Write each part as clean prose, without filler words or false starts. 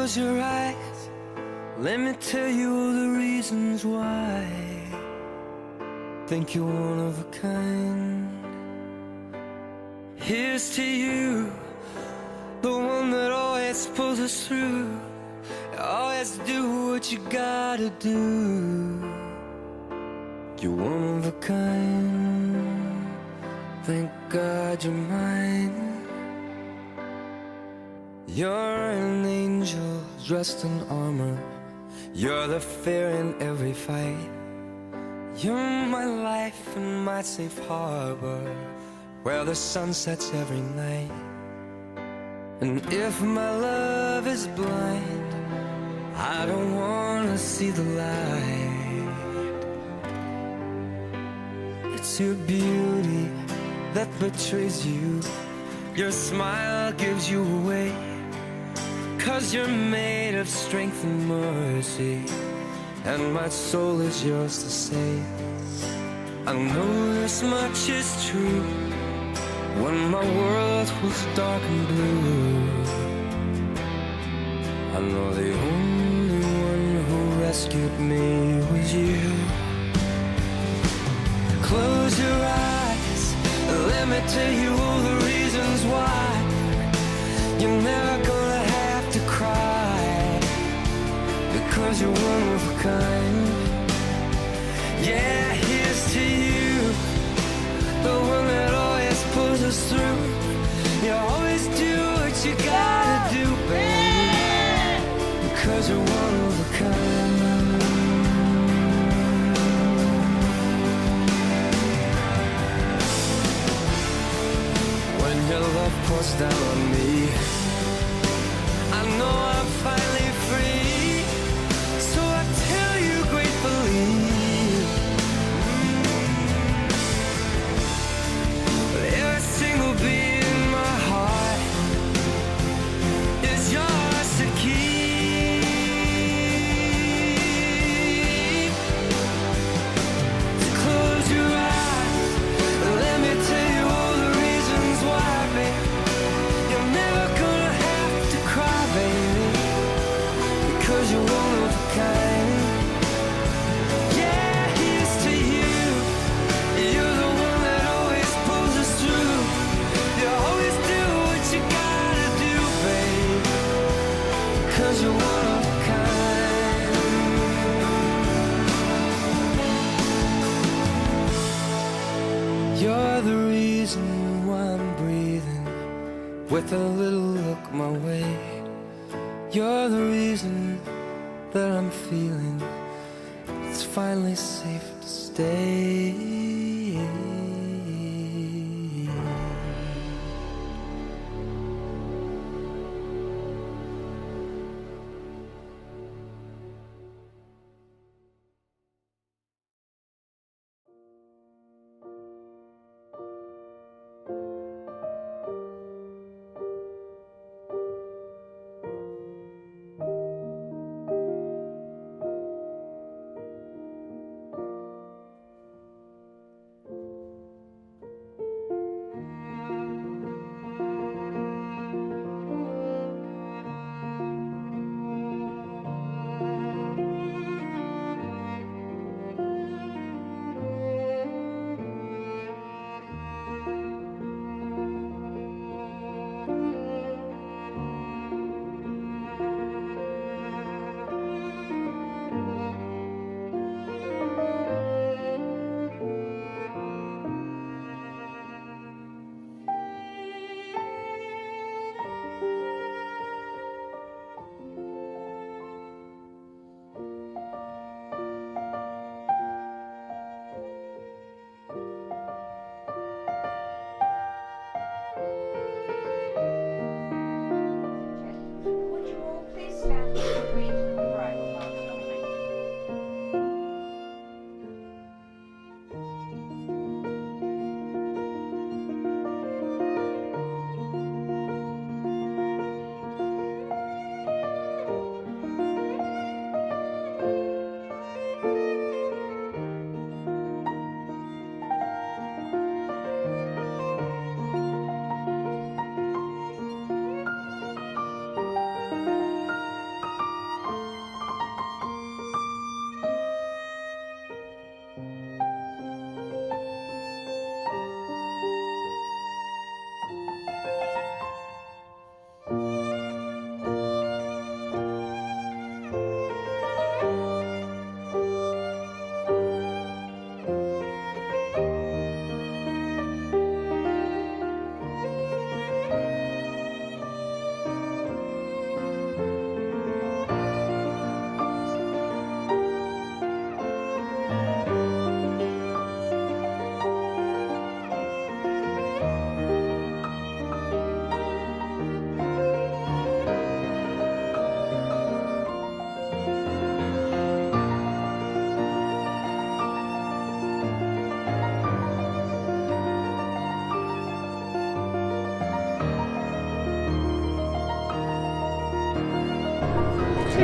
Close your eyes, let me tell you all the reasons why. Think you're one of a kind. Here's to you, the one that always pulls us through. Always do what you gotta do. You're one of a kind. Thank God you're mine. You're an angel dressed in armor. You're the fear in every fight. You're my life and my safe harbor, where the sun sets every night. And if my love is blind, I don't wanna see the light. It's your beauty that betrays you. Your smile gives you away, 'cause you're made of strength and mercy, and my soul is yours to save. I know this much is true. When my world was dark and blue, I know the only one who rescued me was you. Close your eyes, let me tell you all the reasons why. You're never gonna have to cry, because you're one of a kind. Yeah, here's to you, the one that always pulls us through. You always do what you gotta do, baby, because you're one of a kind. When your love pours down on me, I know I'm finally free. So I tell you gratefully, every single beat in my heart is yours to keep. So close your eyes, let me tell you all the reasons why, baby. You're never gonna have to cry, baby, because you're one of a kind. Yeah, here's to you. You're the one that always pulls us through. You always do what you gotta do, babe, 'cause you're one of a kind. You're the reason why I'm breathing with a little look my way. You're the reason that I'm feeling it's finally safe to stay.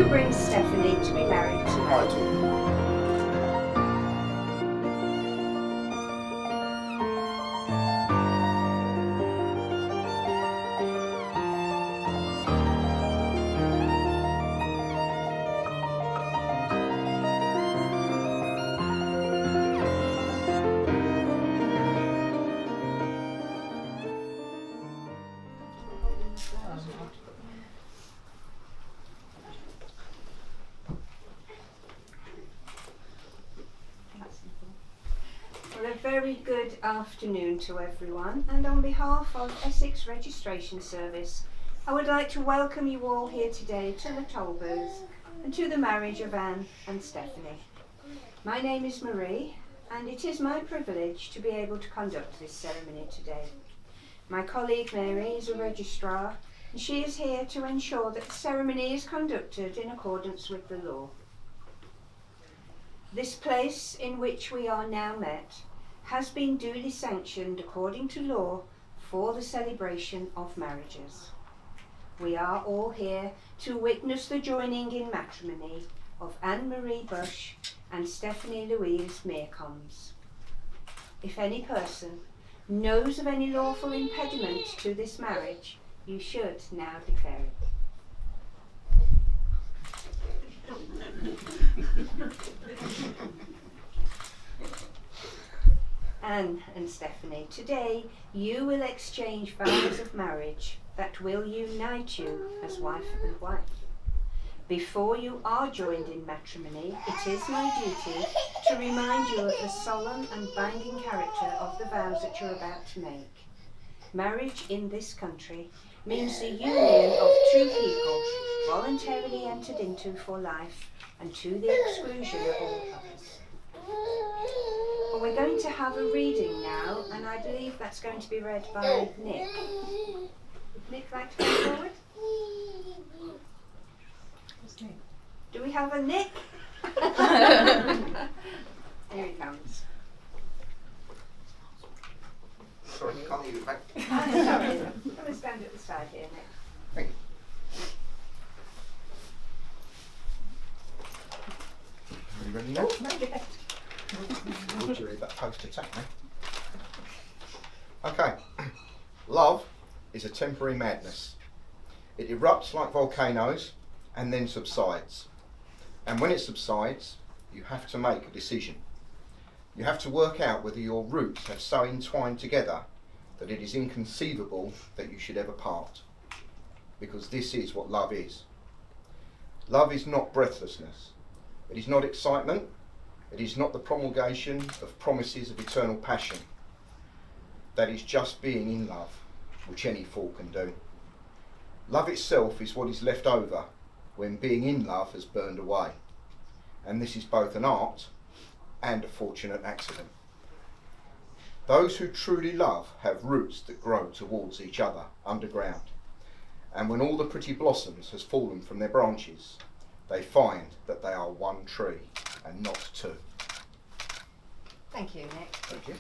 you bring Stephanie to be married to I me? do. Well, a very good afternoon to everyone, and on behalf of Essex Registration Service, I would like to welcome you all here today to the toll booth and to the marriage of Anne and Stephanie. My name is Marie, and it is my privilege to be able to conduct this ceremony today. My colleague Mary is a registrar, and she is here to ensure that the ceremony is conducted in accordance with the law. This place in which we are now met has been duly sanctioned according to law for the celebration of marriages. We are all here to witness the joining in matrimony of Anne-Marie Bush and Stephanie Louise Mearcombs. If any person knows of any lawful impediment to this marriage, you should now declare it. Anne and Stephanie, today you will exchange vows of marriage that will unite you as wife and wife. Before you are joined in matrimony, it is my duty to remind you of the solemn and binding character of the vows that you're about to make. Marriage in this country means the union of two people voluntarily entered into for life and to the exclusion of all others. Well, we're going to have a reading now, and I believe that's going to be read by Nick. Would Nick like to come forward? Do we have a Nick? Here he comes. Sorry, you can't hear you back. Sorry, I'm going to stand at the side here, Nick. Thank you. Are you ready now? Not yet. Would you read that post-attack now? Okay. Love is a temporary madness. It erupts like volcanoes and then subsides. And when it subsides, you have to make a decision. You have to work out whether your roots have so entwined together that it is inconceivable that you should ever part. Because this is what love is. Love is not breathlessness. It is not excitement. It is not the promulgation of promises of eternal passion. That is just being in love, which any fool can do. Love itself is what is left over when being in love has burned away. And this is both an art and a fortunate accident. Those who truly love have roots that grow towards each other underground. And when all the pretty blossoms has fallen from their branches, they find that they are one tree and not two. Thank you, Nick. Thank you.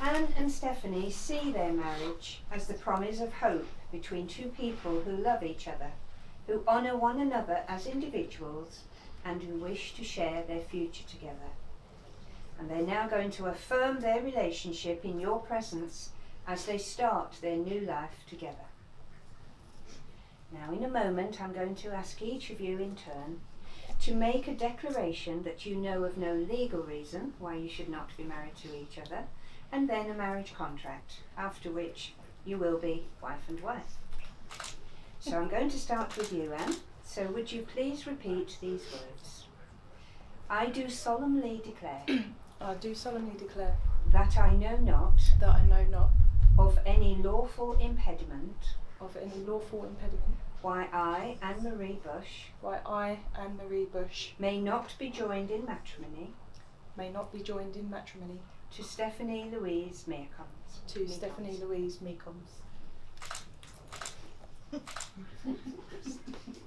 Anne and Stephanie see their marriage as the promise of hope between two people who love each other, who honour one another as individuals, and who wish to share their future together. And they're now going to affirm their relationship in your presence as they start their new life together. Now, in a moment, I'm going to ask each of you in turn to make a declaration that you know of no legal reason why you should not be married to each other, and then a marriage contract, after which you will be wife and wife. So I'm going to start with you, Anne. So would you please repeat these words? I do solemnly declare I do solemnly declare that I know not that I know not of any lawful impediment of any lawful impediment why I, Anne-Marie Bush, why I, Anne-Marie Bush, may not be joined in matrimony may not be joined in matrimony to Stephanie Louise Mearcombs. to Stephanie Louise Mearcombs.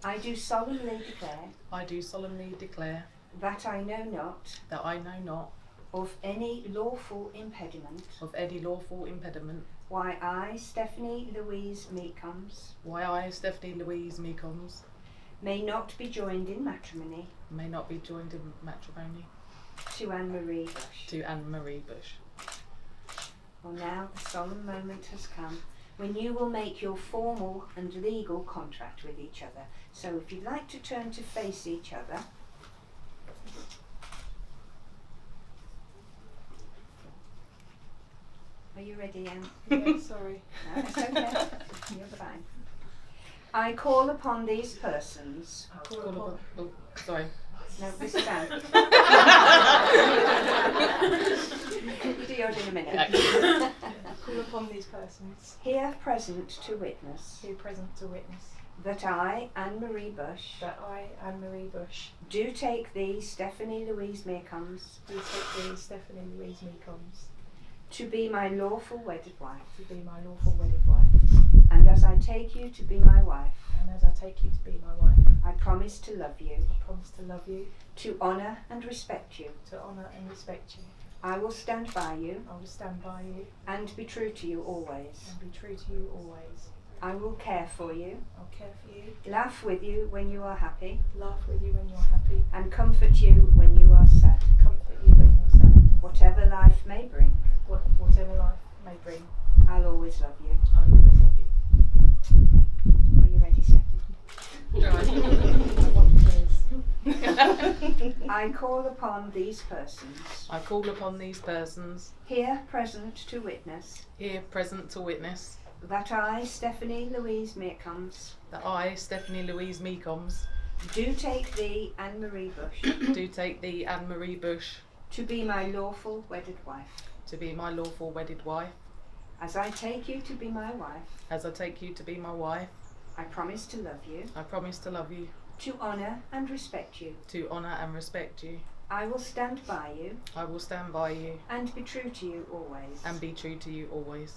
I do solemnly declare I do solemnly declare that I know not that I know not of any lawful impediment of any lawful impediment Why I, Stephanie Louise Meecombs, Why I, Stephanie Louise Meecombs, may not be joined in matrimony may not be joined in matrimony to Anne-Marie Bush. to Anne-Marie Bush. Well, now the solemn moment has come when you will make your formal and legal contract with each other. So if you'd like to turn to face each other. Are you ready, Anne? Yeah, sorry. No, it's okay. You're fine. I call upon these persons. Sorry. No, this is Anne. You do yours in a minute. Call upon these persons Here present to witness here present to witness that I, Anne-Marie Bush, that I, Anne-Marie Bush, do take thee, Stephanie Louise Meecombs, do take thee, Stephanie Louise Meecombs, to be my lawful wedded wife. to be my lawful wedded wife. And as I take you to be my wife, And as I take you to be my wife, I promise to love you, I promise to love you, to honour and respect you. to honour and respect you. I will stand by you I will stand by you and be true to you always. and be true to you always. I will care for you, I'll care for you, laugh with you when you are happy, laugh with you when you're happy, and comfort you when you are sad. comfort you when you're sad. Whatever life may bring, Whatever life may bring, I'll always love you. I will always love you. Are you ready, Stephanie? I want this. I call upon these persons, I call upon these persons here present to witness, here present to witness that I, Stephanie Louise Meecombs, that I, Stephanie Louise Meecombs, do take thee, Anne-Marie Bush, do take thee, Anne-Marie Bush, to be my lawful wedded wife. to be my lawful wedded wife. As I take you to be my wife, As I take you to be my wife, I promise to love you, I promise to love you, to honour and respect you. to honour and respect you. I will stand by you I will stand by you and be true to you always. and be true to you always.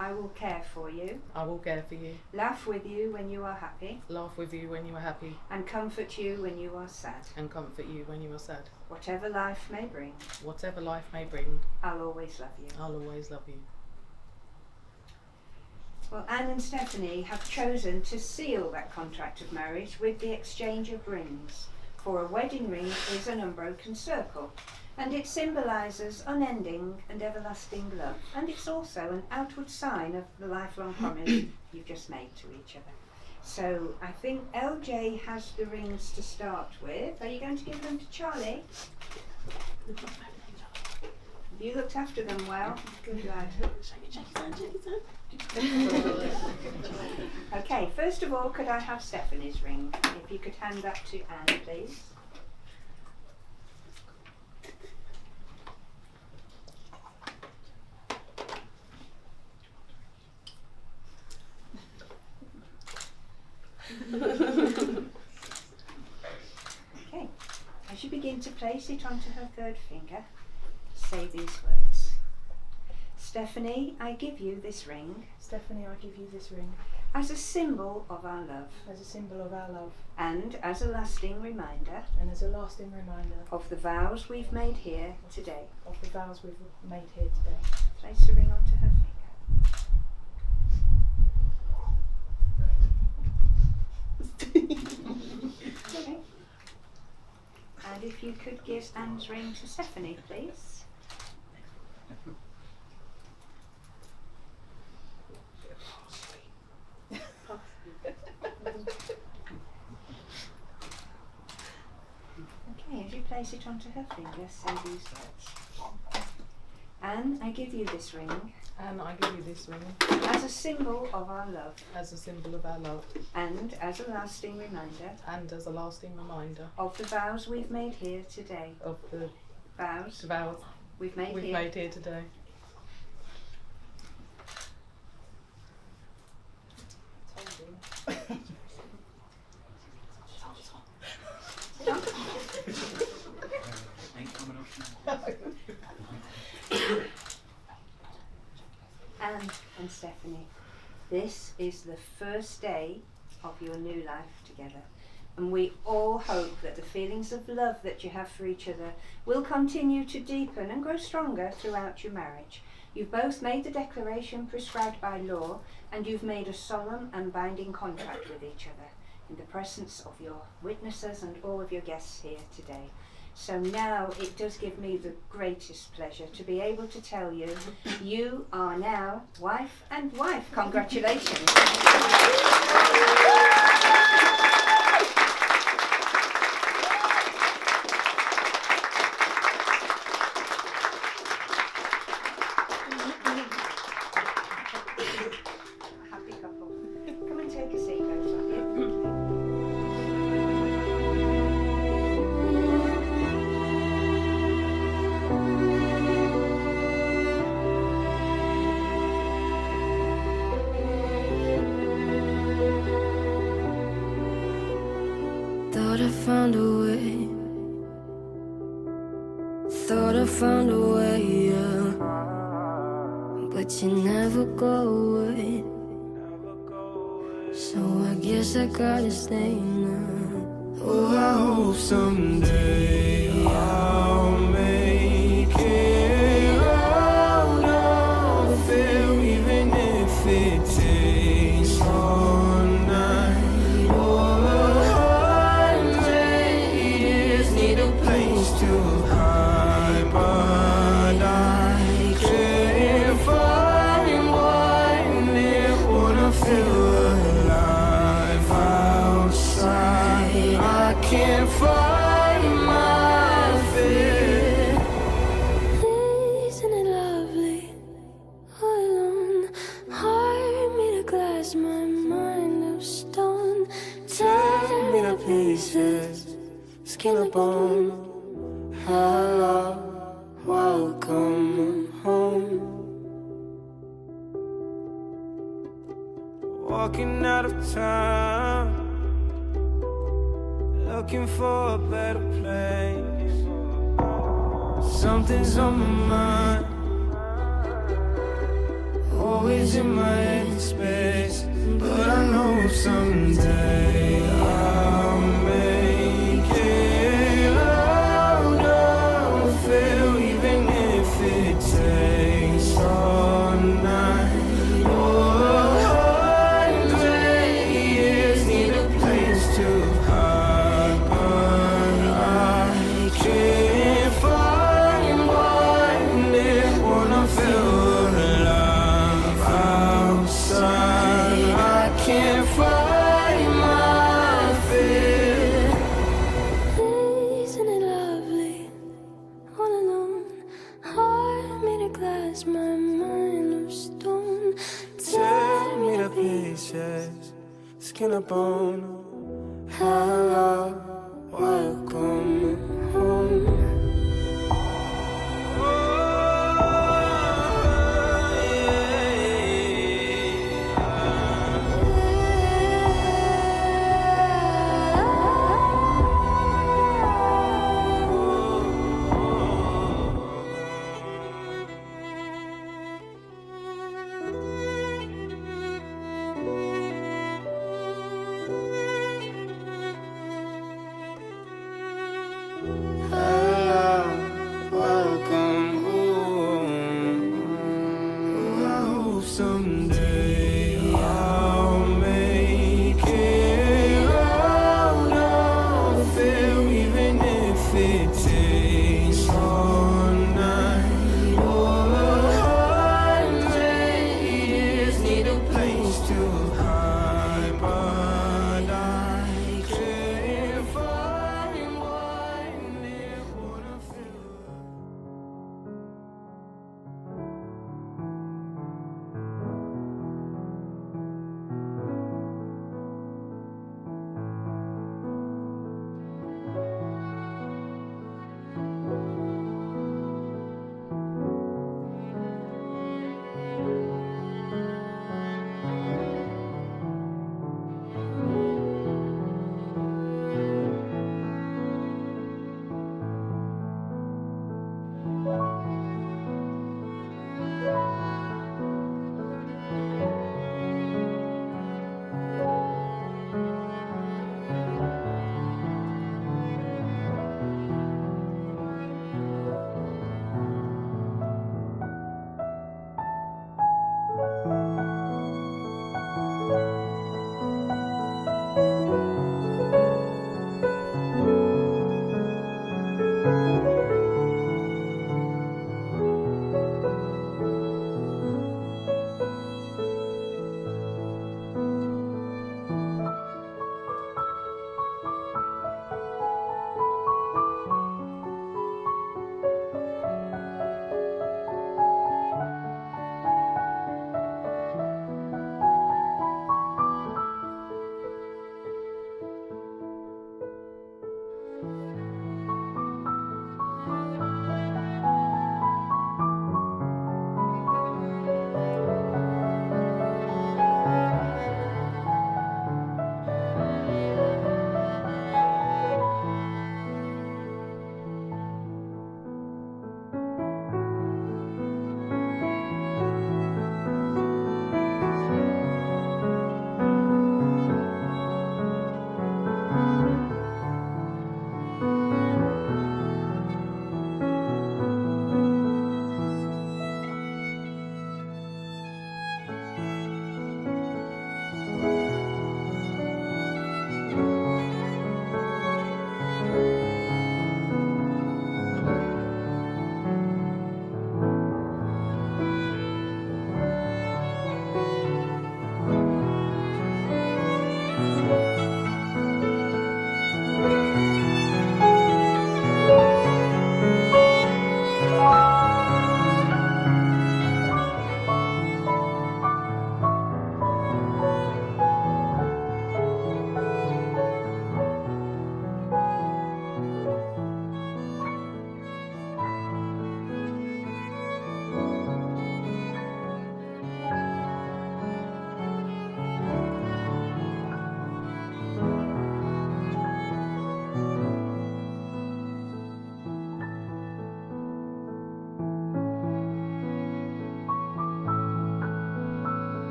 I will care for you, I will care for you, laugh with you when you are happy, laugh with you when you are happy, and comfort you when you are sad. and comfort you when you are sad. Whatever life may bring, Whatever life may bring, I'll always love you. I'll always love you. Well, Anne and Stephanie have chosen to seal that contract of marriage with the exchange of rings. For a wedding ring is an unbroken circle, and it symbolises unending and everlasting love. And it's also an outward sign of the lifelong promise you've just made to each other. So I think LJ has the rings to start with. Are you going to give them to Charlie? You looked after them well. Good lad. Okay, first of all, could I have Stephanie's ring? If you could hand that to Anne, please. Okay, as you begin to place it onto her third finger, say these words. Stephanie, I give you this ring Stephanie, I give you this ring as a symbol of our love as a symbol of our love and as a lasting reminder and as a lasting reminder of the vows we've made here today. of the vows we've made here today. Place the ring onto her finger. Okay. And if you could give Anne's ring to Stephanie, please. Okay, as you place it onto her finger, say these words. Anne, I give you this ring And I give you this ring as a symbol of our love as a symbol of our love and as a lasting reminder and as a lasting reminder of the vows we've made here today. of the Vows vows we've made we've here. made here today. Anne and Stephanie, this is the first day of your new life together, and we all hope that the feelings of love that you have for each other will continue to deepen and grow stronger throughout your marriage. You've both made the declaration prescribed by law, and you've made a solemn and binding contract with each other in the presence of your witnesses and all of your guests here today. So now it does give me the greatest pleasure to be able to tell you, you are now wife and wife. Congratulations. Happy couple. Come and take a seat, both of you. Thought I found a way. Thought I found a way, yeah. But you never go away. So I guess I gotta stay now. Oh, I hope someday I'll make it out of there, even if it takes all night or 100 years. Need a place to hide, but I can't find one near. Wanna feel alive outside. I can't find my fear. Isn't it lovely? All alone, heart made of glass, my mind of stone. Tear me to pieces, skin and bone. Hello, welcome home. Walking out of town, looking for a better place. Something's on my mind, always in my head space. But I know someday I'll make it out of here, even if it takes all night or 100 years. Need a place to hide, but I can't find one near. Wanna feel alive outside. I can't find my fear. Isn't it lovely? All alone, heart made of glass, my mind of stone. Tear me to pieces, skin and bone. Hello, welcome home. Welcome home. Oh, I hope someday I'll make it out of there, even if it takes all night or 100 years. Need a place to hide, but I can't find one near. Wanna feel.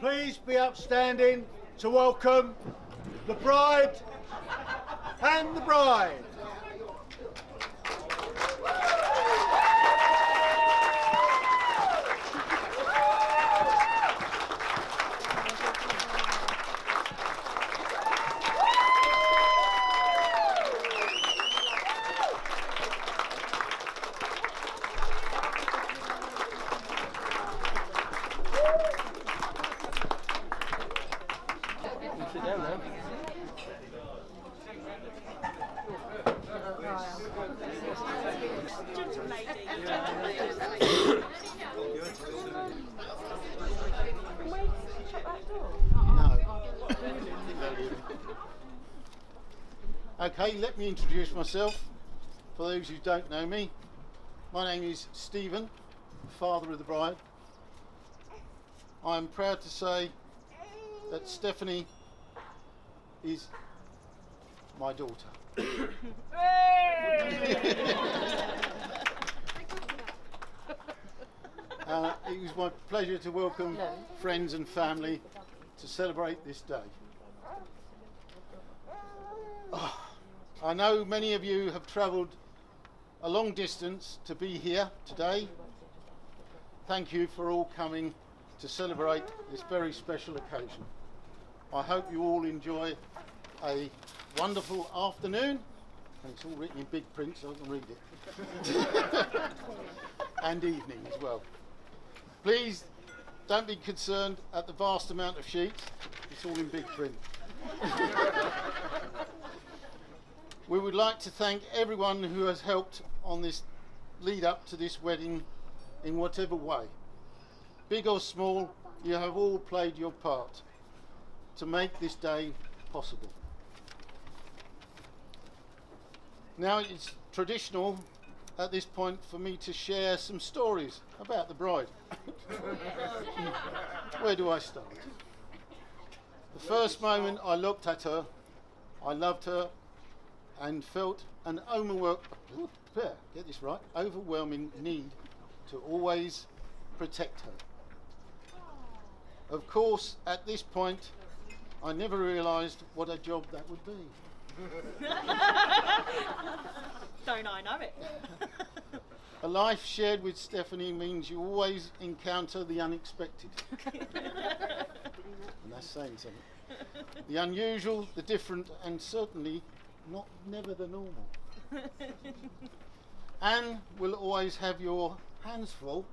please be upstanding to welcome the bride and the bride. Okay, let me introduce myself. For those who don't know me, my name is Stephen, father of the bride. I am proud to say that Stephanie is my daughter. It was my pleasure to welcome friends and family to celebrate this day. I know many of you have travelled a long distance to be here today. Thank you for all coming to celebrate this very special occasion. I hope you all enjoy a wonderful afternoon, and it's all written in big print so I can read it, and evening as well. Please don't be concerned at the vast amount of sheets, it's all in big print. We would like to thank everyone who has helped on this lead up to this wedding in whatever way. Big or small, you have all played your part to make this day possible. Now it's traditional at this point for me to share some stories about the bride. Where do I start? The first moment I looked at her, I loved her and felt an overwhelming need to always protect her. Of course, at this point, I never realised what a job that would be. Don't I know it? A life shared with Stephanie means you always encounter the unexpected. And that's saying something. The unusual, the different, and certainly never the normal. Anne will always have your hands full,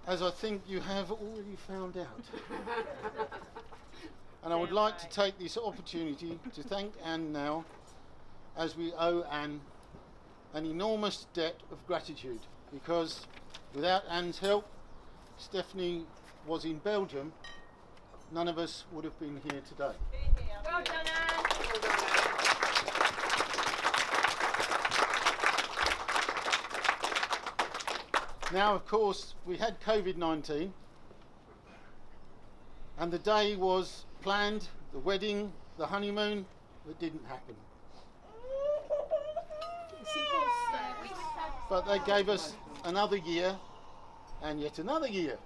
as I think you have already found out. And I would like to take this opportunity to thank Anne now, as we owe Anne an enormous debt of gratitude, because without Anne's help, Stephanie was in Belgium, none of us would have been here today. Well done, Anne. Now, of course, we had COVID-19, and the day was planned, the wedding, the honeymoon, that didn't happen. But they gave us another year, and yet another year,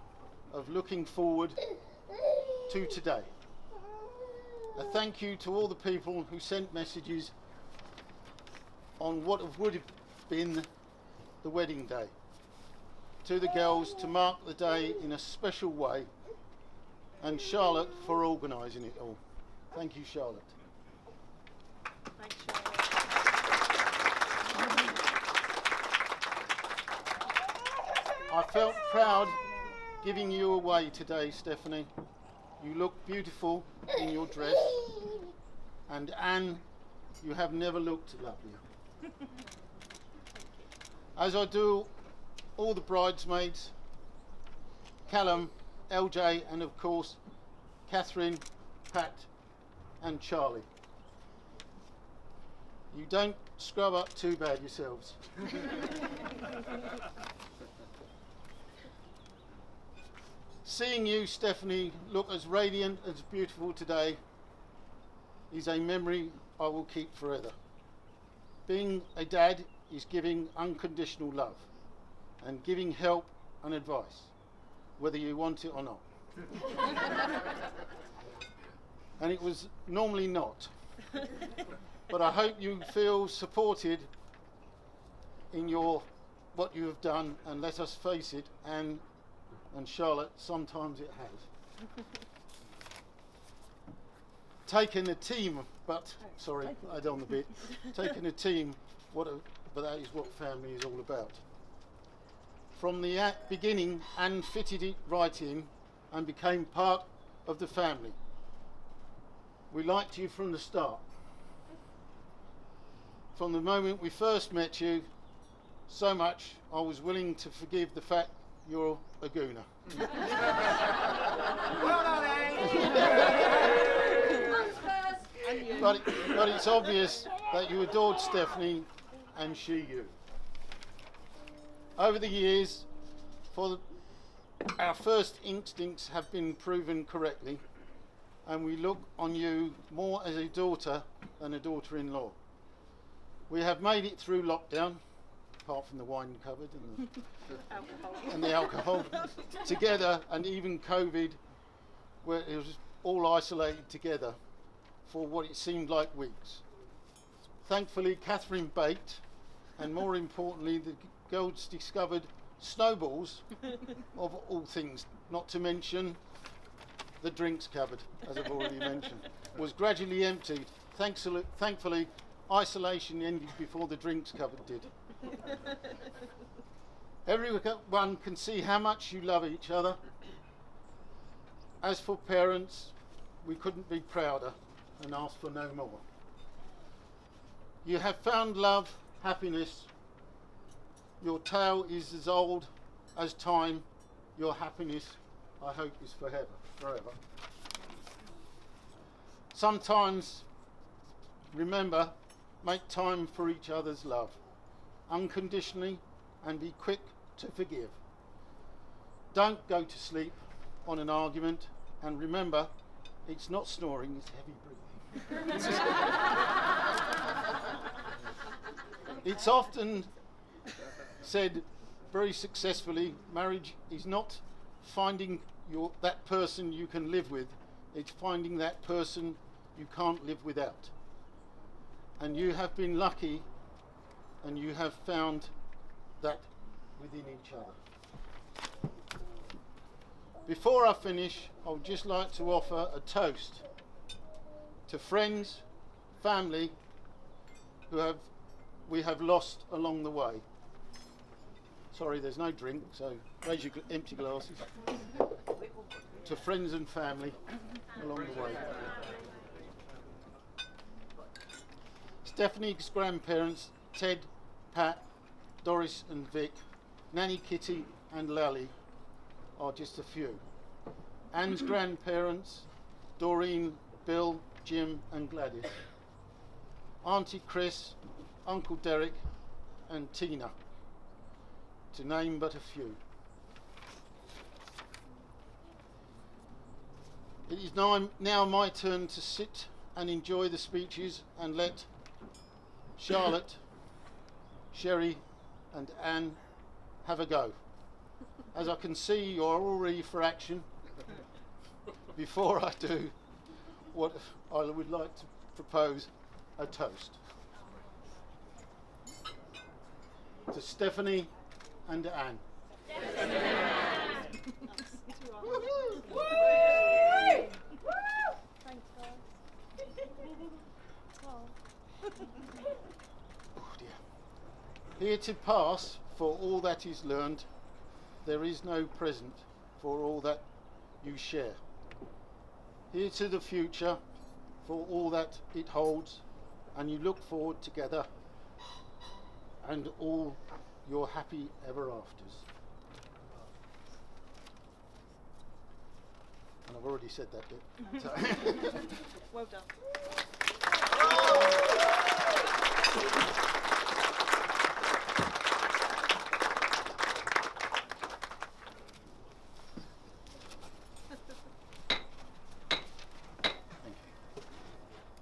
of looking forward to today. A thank you to all the people who sent messages on what would have been the wedding day. To the girls to mark the day in a special way, and Charlotte for organising it all. Thank you, Charlotte. Thanks, Charlotte. I felt proud giving you away today, Stephanie. You look beautiful in your dress, and Anne, you have never looked lovelier. As I do all the bridesmaids, Callum, LJ, and of course Catherine, Pat and Charlie. You don't scrub up too bad yourselves. Seeing you, Stephanie, look as radiant, as beautiful today is a memory I will keep forever. Being a dad is giving unconditional love and giving help and advice, whether you want it or not. And it was normally not. But I hope you feel supported in what you have done, and let us face it, Anne and Charlotte, sometimes it has. Taking a team, sorry, I don't want a bit. Taking a team, but that is what family is all about. From the beginning, Anne fitted it right in and became part of the family. We liked you from the start. From the moment we first met you, so much I was willing to forgive the fact you're a gooner. But it's obvious that you adored Stephanie and she you. Over the years, our first instincts have been proven correctly, and we look on you more as a daughter than a daughter-in-law. We have made it through lockdown, apart from the wine cupboard and the alcohol, together, and even COVID, where it was all isolated together for what it seemed like weeks. Thankfully, Catherine baked, and more importantly, the girls discovered snowballs, of all things, not to mention the drinks cupboard, as I've already mentioned, was gradually emptied. Thankfully, isolation ended before the drinks cupboard did. Everyone can see how much you love each other. As for parents, we couldn't be prouder and ask for no more. You have found love, happiness. Your tale is as old as time. Your happiness, I hope, is forever. Sometimes, remember, make time for each other's love, unconditionally, and be quick to forgive. Don't go to sleep on an argument, and remember, it's not snoring, it's heavy breathing. It's often said very successfully, marriage is not finding that person you can live with, it's finding that person you can't live without. And you have been lucky, and you have found that within each other. Before I finish, I would just like to offer a toast to friends, family we have lost along the way. Sorry, there's no drink, so raise your empty glasses. To friends and family along the way. Stephanie's grandparents, Ted, Pat, Doris and Vic, Nanny Kitty and Lally are just a few. Anne's grandparents, Doreen, Bill, Jim and Gladys. Auntie Chris, Uncle Derek and Tina, to name but a few. It is now my turn to sit and enjoy the speeches and let Charlotte, Sherry and Anne have a go. As I can see, you are all ready for action. Before I do, what I would like to propose a toast to Stephanie and Anne. Thanks, guys. Oh dear. Here to pass for all that is learned, there is no present for all that you share. Here to the future for all that it holds, and you look forward together and all your happy ever afters. And I've already said that bit. So Well done.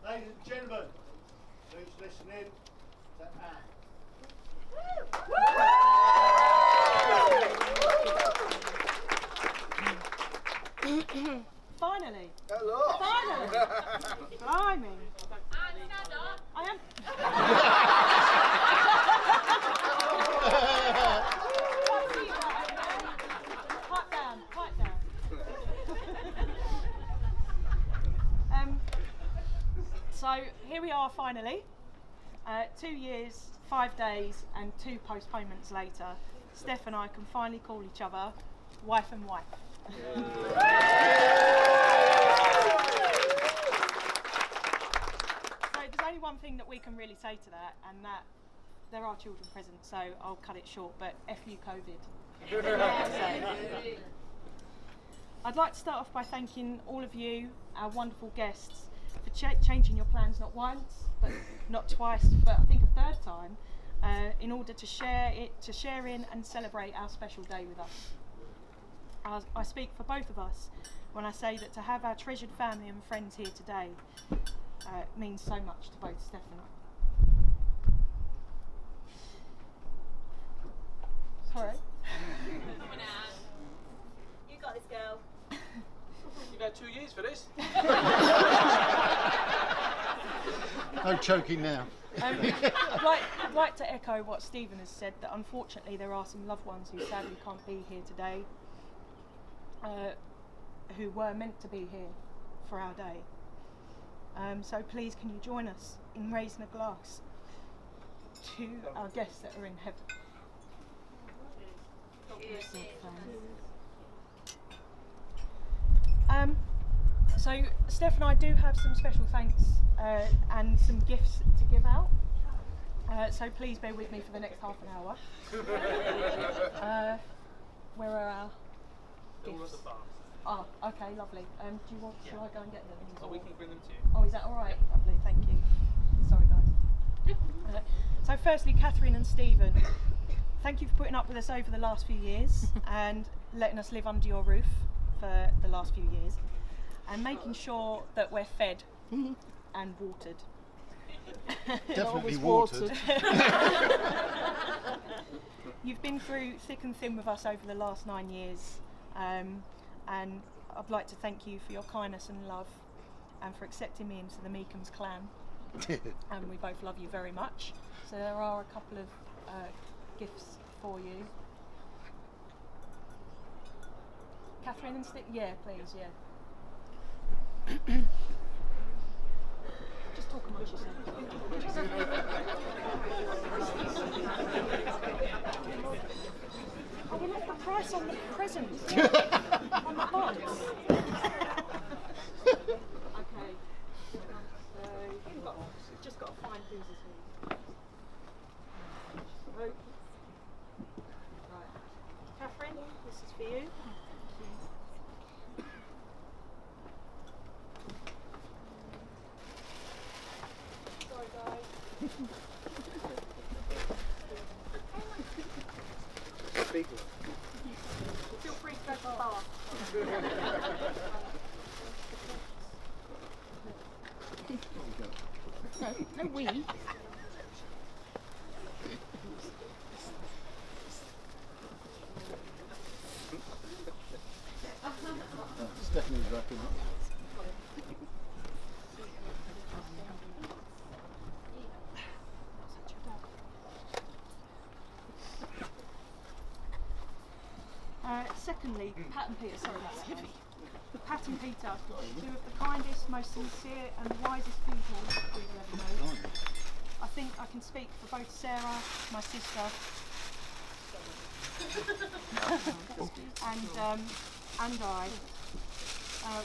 Ladies and gentlemen, please listen in to Anne. Finally. Hello. Finally. Blimey. I am. Pipe down, pipe down. So here we are finally. 2 years, 5 days and 2 postponements later, Steph and I can finally call each other wife and wife. So there's only one thing that we can really say to that, and that there are children present, so I'll cut it short, but F you COVID. So, I'd like to start off by thanking all of you, our wonderful guests, for changing your plans not once, but not twice, but I think a third time, in order to share in and celebrate our special day with us. I speak for both of us when I say that to have our treasured family and friends here today means so much to both Steph and I. Sorry. Come on, Anne. You got this, girl. You've had 2 years for this. No choking now. I'd like to echo what Stephen has said, that unfortunately there are some loved ones who sadly can't be here today, who were meant to be here for our day. So please can you join us in raising a glass to our guests that are in heaven. So Steph and I do have some special thanks and some gifts to give out. So please bear with me for the next half an hour. Where are our gifts? Oh, okay, lovely. Do you want? Shall I go and get them? So we can bring them to you. Oh, is that all right? Lovely, thank you. Sorry, guys. So firstly, Catherine and Stephen, thank you for putting up with us over the last few years and letting us live under your roof for the last few years, and making sure that we're fed and watered. Definitely watered. You've been through thick and thin with us over the last 9 years, and I'd like to thank you for your kindness and love, and for accepting me into the Meekums clan. And we both love you very much. So there are a couple of gifts for you. Catherine and yeah, please, yeah. Just talk amongst yourselves. I will let the price on the presents. On the box. Okay. So we've just got to find whose is who. Right. Catherine, this is for you. Sorry, guys. Big one. Feel free to go to the bar. No, we. Stephanie's wrapping up. Secondly, Pat and Peter, sorry that's heavy. Pat and Peter, two of the kindest, most sincere and wisest people we've ever known. I think I can speak for both Sarah, my sister, and I,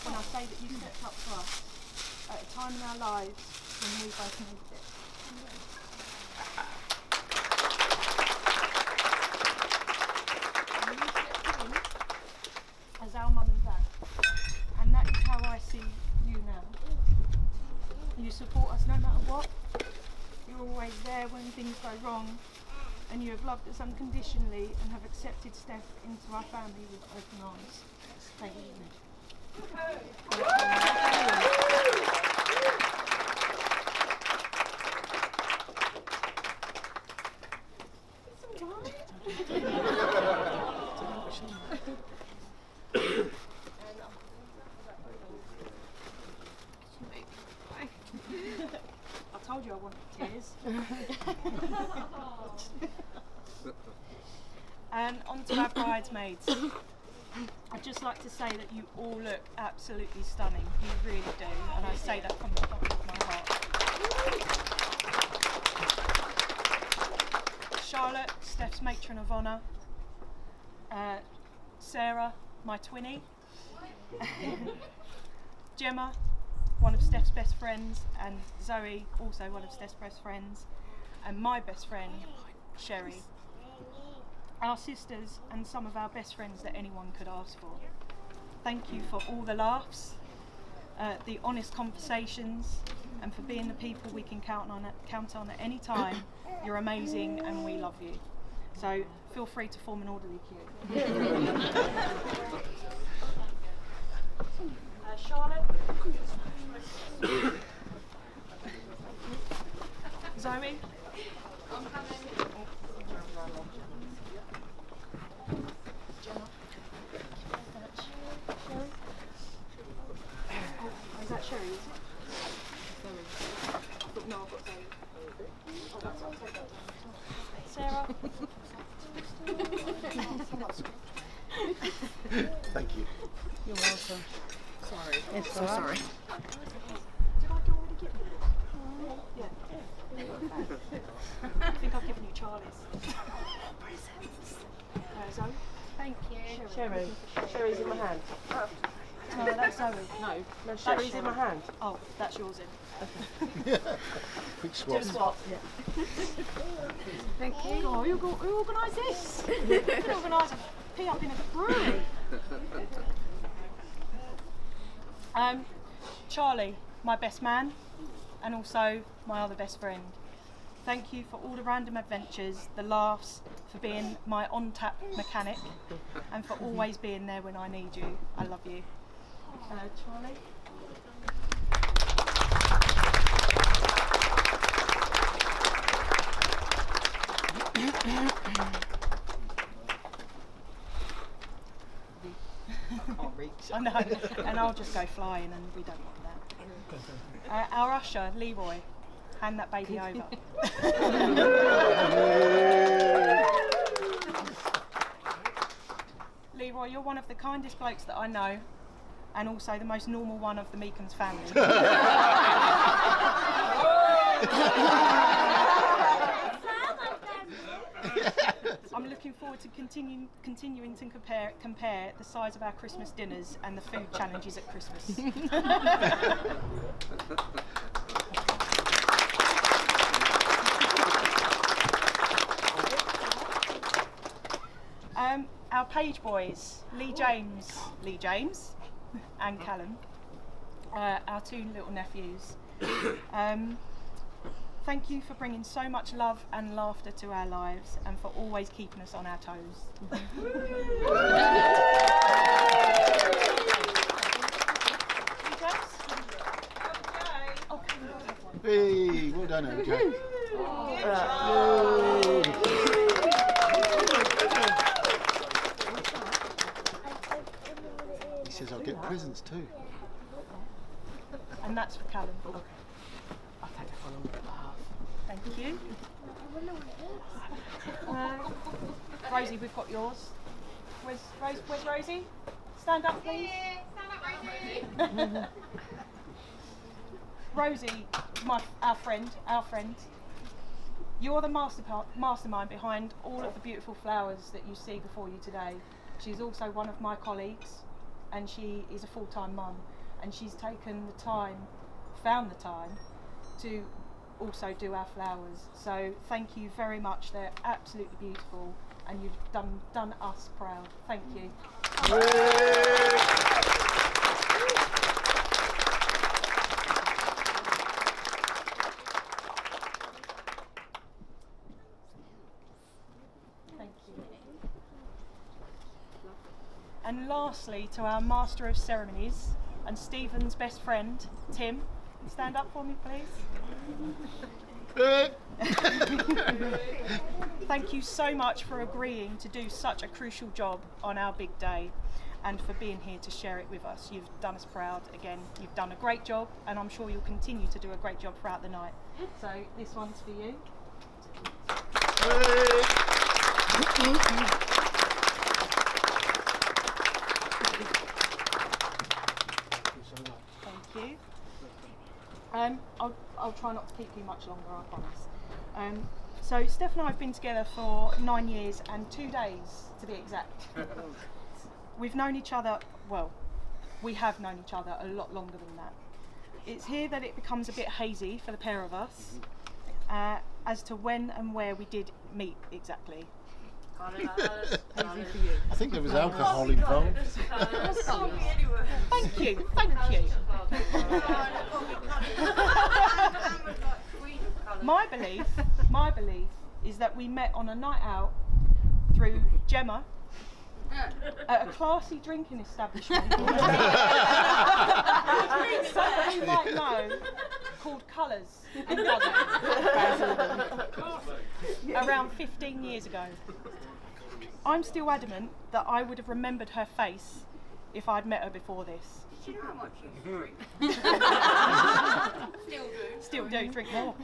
when I say that you stepped up for us at a time in our lives when we both needed it. And you stepped in as our mum and dad, and that is how I see you now. You support us no matter what. You're always there when things go wrong, and you have loved us unconditionally and have accepted Steph into our family with open arms. Thank you. It's all right. want tears. And on to our bridesmaids. I'd just like to say that you all look absolutely stunning. You really do, and I say that from the bottom of my heart. Charlotte, Steph's matron of honour. Sarah, my twinnie. Gemma, one of Steph's best friends, and Zoe, also one of Steph's best friends, and my best friend, Sherry. Our sisters and some of our best friends that anyone could ask for. Thank you for all the laughs, the honest conversations, and for being the people we can count on at any time. You're amazing and we love you. So feel free to form an orderly queue. Charlotte. Zoe. I'm coming. Gemma. Sherry. Oh, is that Sherry? Is it? No, I've got Zoe. Oh, that's I'll take that down. Sarah. Thank you. You're welcome. Sorry. It's so sorry. Did I already give you this? Yeah. I think I've given you Charlie's. Zoe? Thank you. Sherry. Sherry's in my hand. No, that's Zoe. No, Sherry's in my hand. Oh, that's yours in. Quick Do swap. a swap. Thank you. Oh, who organised this? You can organise a pee up in a brewery. Charlie, my best man, and also my other best friend. Thank you for all the random adventures, the laughs, for being my on-tap mechanic, and for always being there when I need you. I love you. Charlie? Can't reach. I know, and I'll just go flying, and we don't want that. Our usher, Leroy, hand that baby over. Leroy, you're one of the kindest blokes that I know, and also the most normal one of the Meekins family. I'm looking forward to continuing to compare the size of our Christmas dinners and the food challenges at Christmas. Our page boys, Lee James, and Callum, our two little nephews. Thank you for bringing so much love and laughter to our lives and for always keeping us on our toes. Hey, well done, OJ. He says I'll get presents too. And that's for Callum. Okay. I'll take that one on behalf. Thank you. Rosie, we've got yours. Where's Rosie? Stand up, please. Rosie, our friend. You're the mastermind behind all of the beautiful flowers that you see before you today. She's also one of my colleagues, and she is a full-time mum, and she's found the time to also do our flowers. So thank you very much. They're absolutely beautiful, and you've done us proud. Thank you. Thank you. And lastly, to our Master of Ceremonies and Stephen's best friend, Tim. Stand up for me, please. Thank you so much for agreeing to do such a crucial job on our big day. and for being here to share it with us. You've done us proud again. You've done a great job, and I'm sure you'll continue to do a great job throughout the night. So this one's for you. Thank you. I'll try not to keep you much longer, I promise. So Steph and I have been together for 9 years and 2 days, to be exact. We've known each other, well, we have known each other a lot longer than that. It's here that it becomes a bit hazy for the pair of us as to when and where we did meet exactly. Hazy for you. I think there was alcohol involved. Thank you, thank you. My belief is that we met on a night out through Gemma at a classy drinking establishment something you might know called Colours in London around 15 years ago. I'm still adamant that I would have remembered her face if I'd met her before this. Did you know how much you drink? Still do, drink more.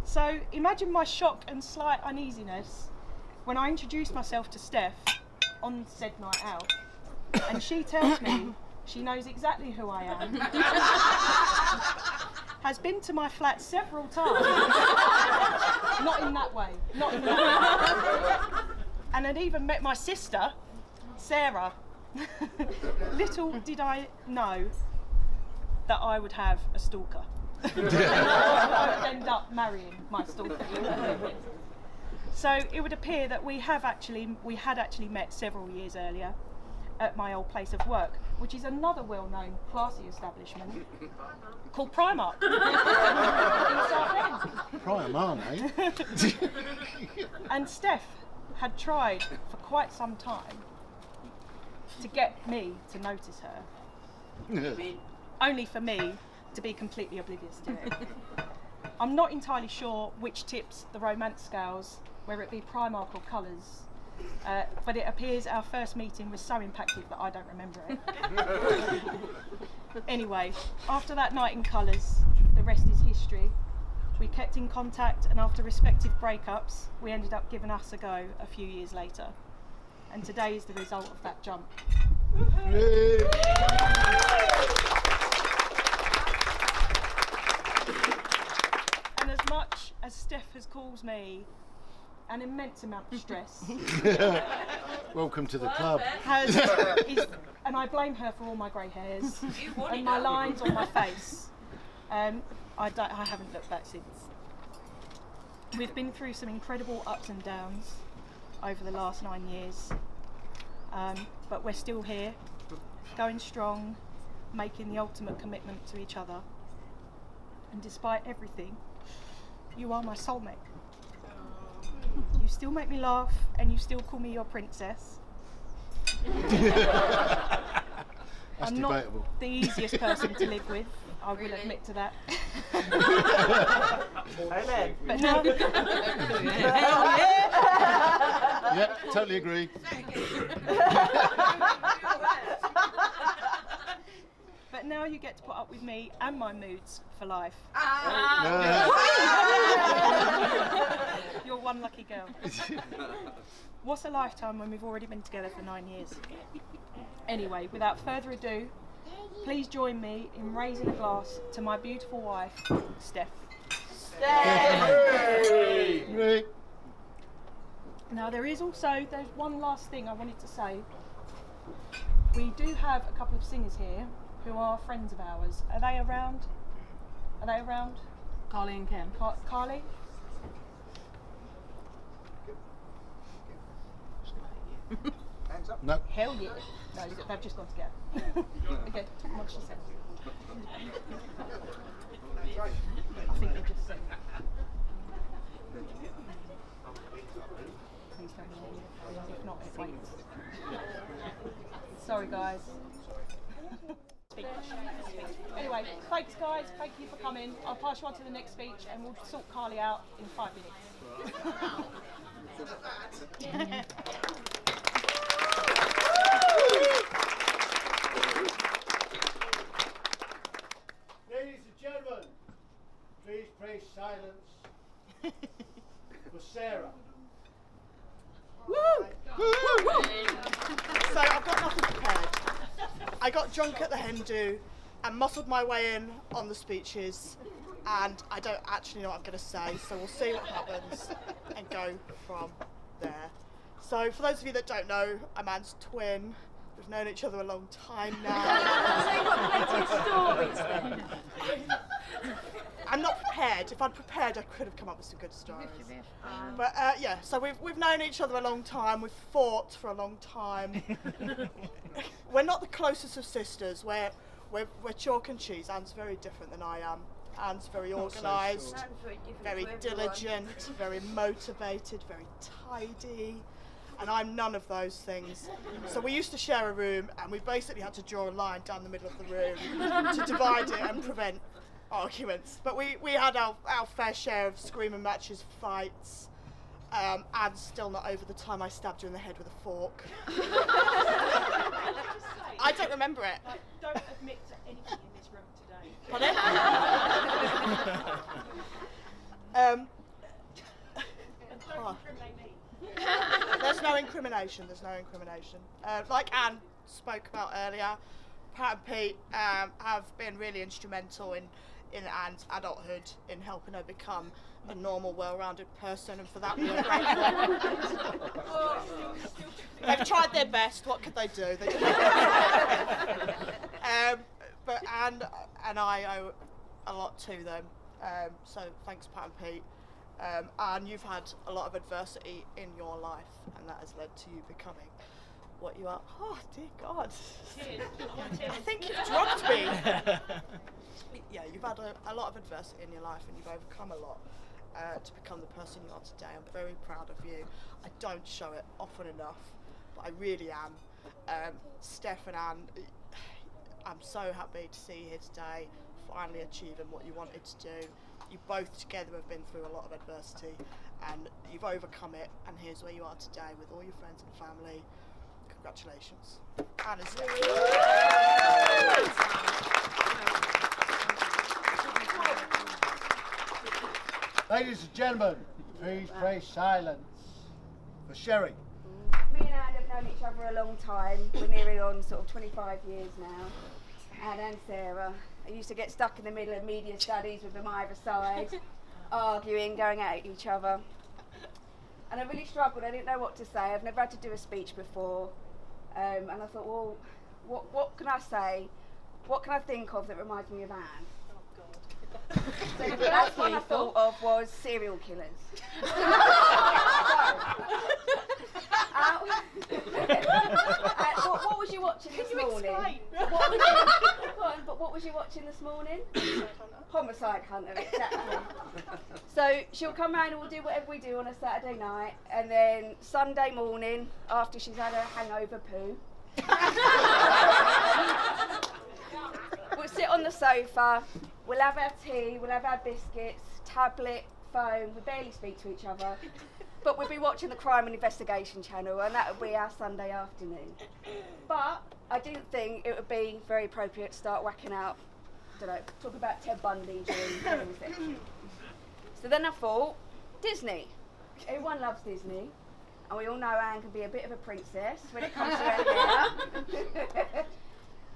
So imagine my shock and slight uneasiness when I introduced myself to Steph on said night out, and she tells me she knows exactly who I am, has been to my flat several times, not in that way, and had even met my sister, Sarah. Little did I know that I would have a stalker. I would end up marrying my stalker. So it would appear that we had actually met several years earlier at my old place of work, which is another well-known classy establishment called Primark. Primark, eh? And Steph had tried for quite some time to get me to notice her, only for me to be completely oblivious to it. I'm not entirely sure which tips the romance scales, whether it be Primark or Colours, but it appears our first meeting was so impactful that I don't remember it. Anyway, after that night in Colours, the rest is history. We kept in contact, and after respective breakups, we ended up giving us a go a few years later. And today is the result of that jump. And as much as Steph has caused me an immense amount of stress, Welcome to the club. and I blame her for all my grey hairs and my lines on my face. I haven't looked back since. We've been through some incredible ups and downs over the last 9 years, but we're still here, going strong, making the ultimate commitment to each other. And despite everything, you are my soulmate. You still make me laugh, and you still call me your princess. I'm debatable. not the easiest person to live with, I will admit to that. Amen. But now, Yeah, totally agree. but now you get to put up with me and my moods for life. You're one lucky girl. What's a lifetime when we've already been together for 9 years? Anyway, without further ado, please join me in raising a glass to my beautiful wife, Steph. Great. Now there's one last thing I wanted to say. We do have a couple of singers here who are friends of ours. Are they around? Carly and Ken. Carly? Hands up. No. Hell yeah. No, they've just gone together. Okay, talk amongst yourselves. I think they're just... Please don't know. If not, it waits. Sorry, guys. Anyway, thanks, guys. Thank you for coming. I'll pass you on to the next speech, and we'll sort Carly out in 5 minutes. Sarah. Woo! So I've got nothing prepared. I got drunk at the hen do and muscled my way in on the speeches, and I don't actually know what I'm going to say, so we'll see what happens and go from there. So for those of you that don't know, I'm Anne's twin. We've known each other a long time now. So you've got plenty of stories then. I'm not prepared. If I'd prepared, I could have come up with some good stories. But yeah, so we've known each other a long time. We've fought for a long time. We're not the closest of sisters. We're chalk and cheese. Anne's very different than I am. Anne's very organised, very diligent, very motivated, very tidy. And I'm none of those things. So we used to share a room, and we basically had to draw a line down the middle of the room to divide it and prevent arguments. But we had our fair share of screaming matches, fights. Anne's still not over the time I stabbed her in the head with a fork. I don't remember it. Don't admit to anything in this room today. Pardon? Don't incriminate me. There's no incrimination. Like Anne spoke about earlier, Pat and Pete have been really instrumental in Anne's adulthood, in helping her become a normal, well-rounded person, and for that we are grateful. They've tried their best. What could they do? They but Anne and I owe a lot to them. So thanks, Pat and Pete. And you've had a lot of adversity in your life, and that has led to you becoming what you are. Oh dear God! I think you've dropped me. Yeah, you've had a lot of adversity in your life, and you've overcome a lot to become the person you are today. I'm very proud of you. I don't show it often enough, but I really am. Steph and Anne, I'm so happy to see you here today, finally achieving what you wanted to do. You both together have been through a lot of adversity, and you've overcome it, and here's where you are today with all your friends and family. Congratulations. Anne and Steph. Ladies and gentlemen, please pray silence for Sherry. Me and Anne have known each other a long time. We're nearing on sort of 25 years now. Anne and Sarah. I used to get stuck in the middle of media studies with them either side, arguing, going at each other. And I really struggled. I didn't know what to say. I've never had to do a speech before. And I thought, well, what can I say? What can I think of that reminds me of Anne? So the first one I thought of was serial killers. What was you watching this morning? What was you watching this morning? Homicide Hunter, exactly. So she'll come round and we'll do whatever we do on a Saturday night, and then Sunday morning, after she's had her hangover poo, we'll sit on the sofa, we'll have our tea, we'll have our biscuits, tablet, phone, we barely speak to each other, but we'll be watching the Crime and Investigation channel, and that would be our Sunday afternoon. But I didn't think it would be very appropriate to start whacking out, talk about Ted Bundy during everything. So then I thought, Disney. Everyone loves Disney, and we all know Anne can be a bit of a princess when it comes to her hair.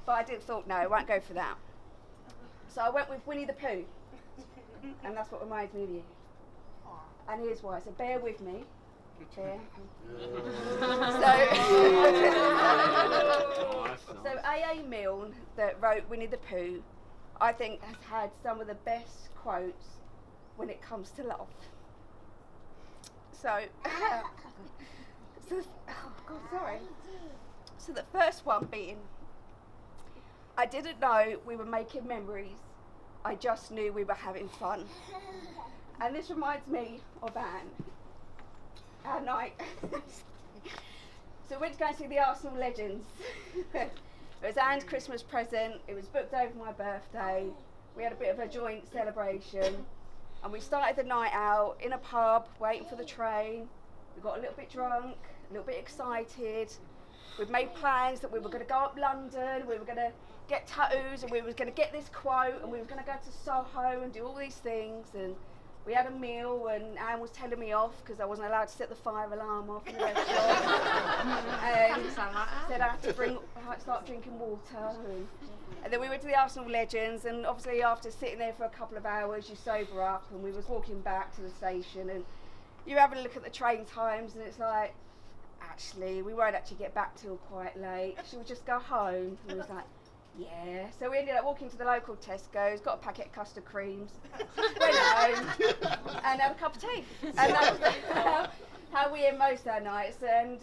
But I thought, no, I won't go for that. So I went with Winnie the Pooh, and that's what reminds me of you. And here's why, so bear with me. Bear. So A.A. Milne, that wrote Winnie the Pooh, I think has had some of the best quotes when it comes to love. So, So the first one being, I didn't know we were making memories, I just knew we were having fun. And this reminds me of Anne. Our night. So we went to go and see the Arsenal Legends. It was Anne's Christmas present, it was booked over my birthday, we had a bit of a joint celebration, and we started the night out in a pub, waiting for the train. We got a little bit drunk, a little bit excited. We'd made plans that we were going to go up London, we were going to get tattoos, and we were going to get this quote, and we were going to go to Soho and do all these things, and we had a meal, and Anne was telling me off because I wasn't allowed to set the fire alarm off in the restaurant. And said I had to start drinking water. And then we went to the Arsenal Legends, and obviously after sitting there for a couple of hours, you sober up, and we was walking back to the station, and you're having a look at the train times, and it's like, actually, we won't actually get back till quite late. Should we just go home? And we was like, yeah. So we ended up walking to the local Tesco's, got a packet of custard creams, went home, and had a cup of tea. And that's how we end most of our nights. And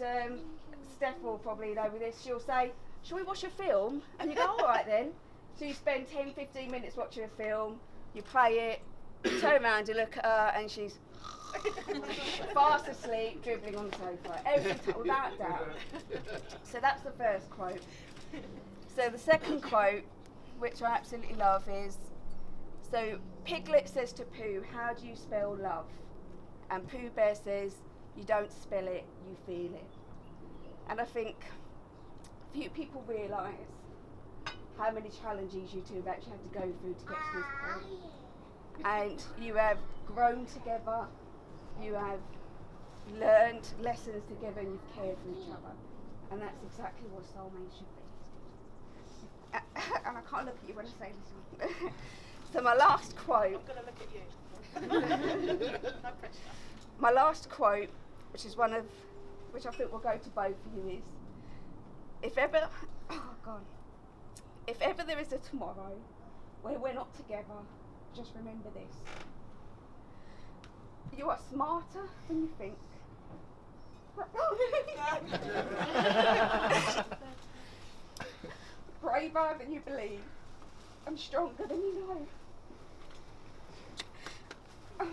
Steph will probably know with this. She'll say, shall we watch a film? And you go, all right then. So you spend 10, 15 minutes watching a film, you play it, you turn around, you look at her, and she's fast asleep, dribbling on the sofa, every time, without doubt. So that's the first quote. So the second quote, which I absolutely love, is, so Piglet says to Pooh, how do you spell love? And Pooh Bear says, you don't spell it, you feel it. And I think few people realise how many challenges you two have actually had to go through to get to this point. And you have grown together, you have learned lessons together, and you've cared for each other. And that's exactly what soulmates should be. And I can't look at you when I say this one. So my last quote. I'm going to look at you. No pressure. My last quote, which I think will go to both of you, is, if ever there is a tomorrow where we're not together, just remember this. You are smarter than you think. Braver than you believe. And stronger than you know. Thank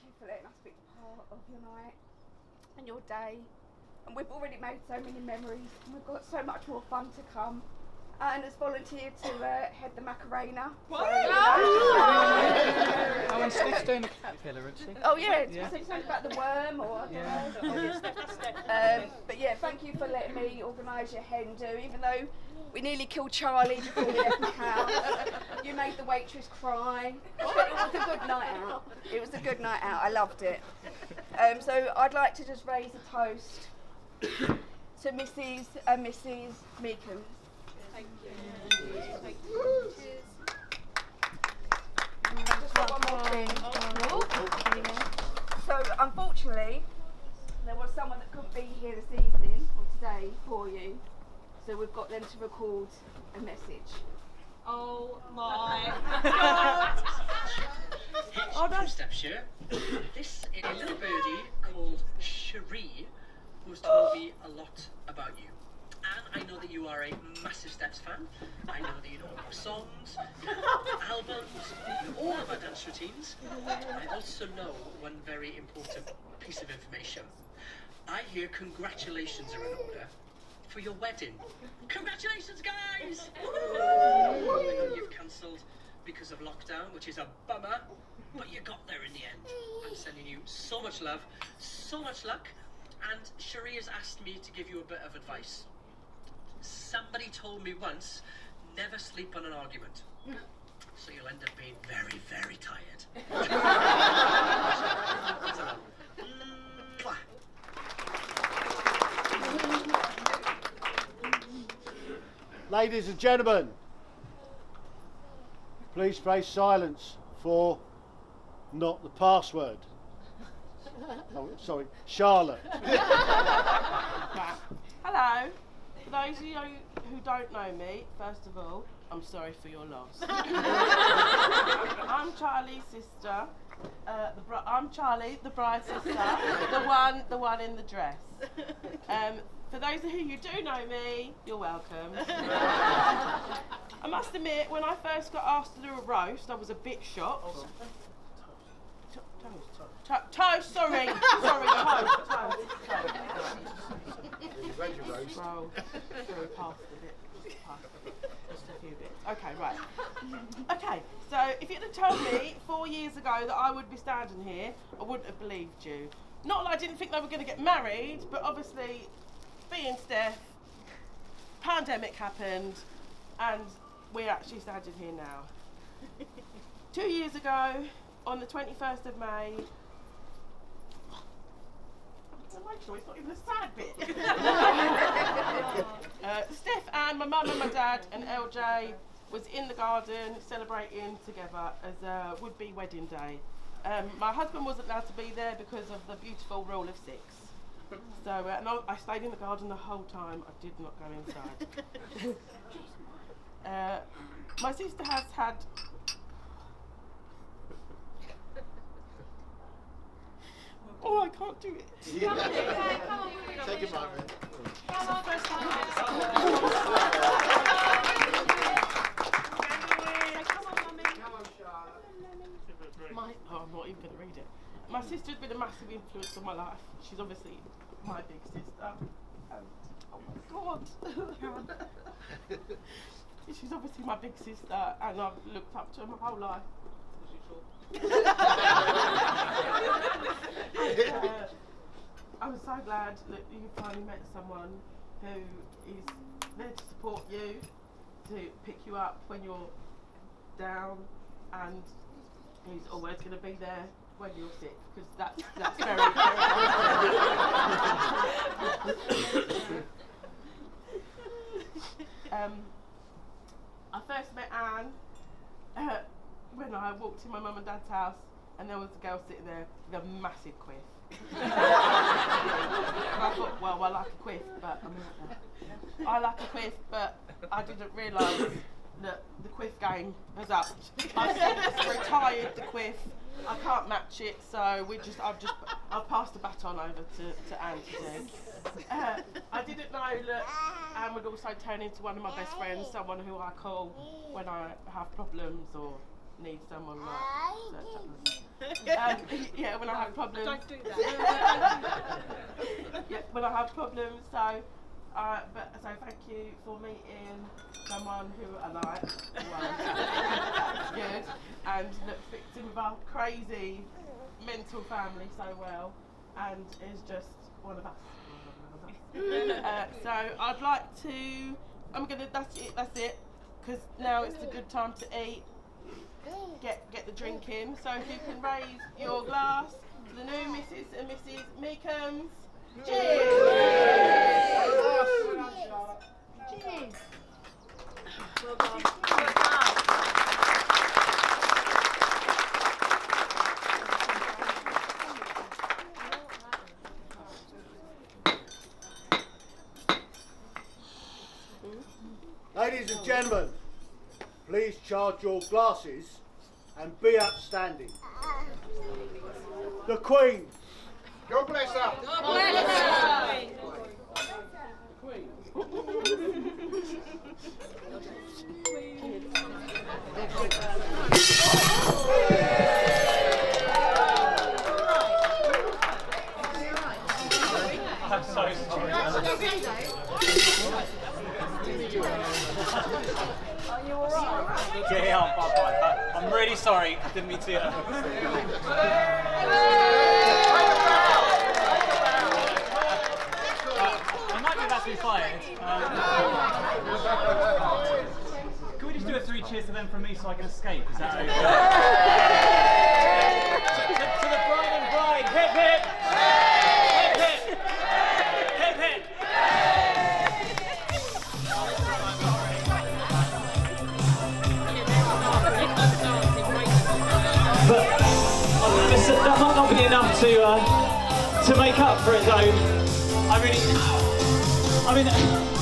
you for letting us be part of your night and your day. And we've already made so many memories, and we've got so much more fun to come. Anne has volunteered to head the Macarena. What? Oh, and Steph's doing a caterpillar, isn't she? Oh yeah, something about the worm or I don't know. But yeah, thank you for letting me organise your hen do, even though we nearly killed Charlie before we left the house. You made the waitress cry. But it was a good night out. It was a good night out. I loved it. So I'd like to just raise a toast to Mrs. and Mrs. Meekham. Thank you. Thank you. Cheers. Just got one more thing. So unfortunately, there was someone that couldn't be here this evening or today for you. So we've got them to record a message. Oh my God! Oh no, Stepshire. This is a little birdie called Cherie, who's told me a lot about you. And I know that you are a massive Steps fan. I know that you know our songs, albums, all of our dance routines. I also know one very important piece of information. I hear congratulations are in order for your wedding. Congratulations, guys! I know you've cancelled because of lockdown, which is a bummer, but you got there in the end. I'm sending you so much love, so much luck, and Cherie has asked me to give you a bit of advice. Somebody told me once, never sleep on an argument. So you'll end up being very, very tired. Ladies and gentlemen, please place silence for not the password. Oh, sorry, Charlotte. Hello. For those of you who don't know me, first of all, I'm sorry for your loss. I'm Charlie's sister. I'm Charlie, the bride's sister, the one in the dress. For those of you who do know me, you're welcome. I must admit, when I first got asked to do a roast, I was a bit shocked. Toast, sorry, toast. Roll through past a bit, just a few bits. Okay, right. Okay, so if you'd have told me 4 years ago that I would be standing here, I wouldn't have believed you. Not that I didn't think they were going to get married, but obviously, being Steph, pandemic happened, and we're actually standing here now. 2 years ago, on the 21st of May, it's emotional, it's not even a sad bit. Steph and my mum and my dad and LJ was in the garden celebrating together as a would-be wedding day. My husband wasn't allowed to be there because of the beautiful rule of 6. So and I stayed in the garden the whole time. I did not go inside. My sister has had oh, I can't do it. Yeah. Take a moment. I'm not even going to read it. My sister's been a massive influence on my life. She's obviously my big sister. Oh my God. She's obviously my big sister, and I've looked up to her my whole life. I'm so glad that you finally met someone who is there to support you, to pick you up when you're down, and who's always going to be there when you're sick, because that's very, very I first met Anne when I walked in my mum and dad's house, and there was a girl sitting there with a massive quiff. And I thought, well, I like a quiff, but I like a quiff, but I didn't realise that the quiff game was up. I've since retired the quiff. I can't match it, so I've passed the baton over to Anne to do. I didn't know that Anne would also turn into one of my best friends, someone who I call when I have problems or need someone like yeah, when I have problems. Don't do that. Yeah, when I have problems. So thank you for meeting someone who I like. That's good, and that fits in with our crazy mental family so well, and is just one of us. So I'd like to. That's it. Because now it's a good time to eat. Get the drink in. So if you can raise your glass to the new Mrs. and Mrs. Meekums. Cheers! Cheers! Well done. Ladies and gentlemen, please charge your glasses and be upstanding. The Queen. God bless her. God bless her. I'm so sorry. Are you alright? Yeah, I'm fine. I'm really sorry. I didn't mean to. I might be about to be fired. Can we just do a 3 cheers to them from me so I can escape? Is that okay? To the bride and bride, hip hip! Hip hip! Hip hip! But listen, that might not be enough to make up for it though.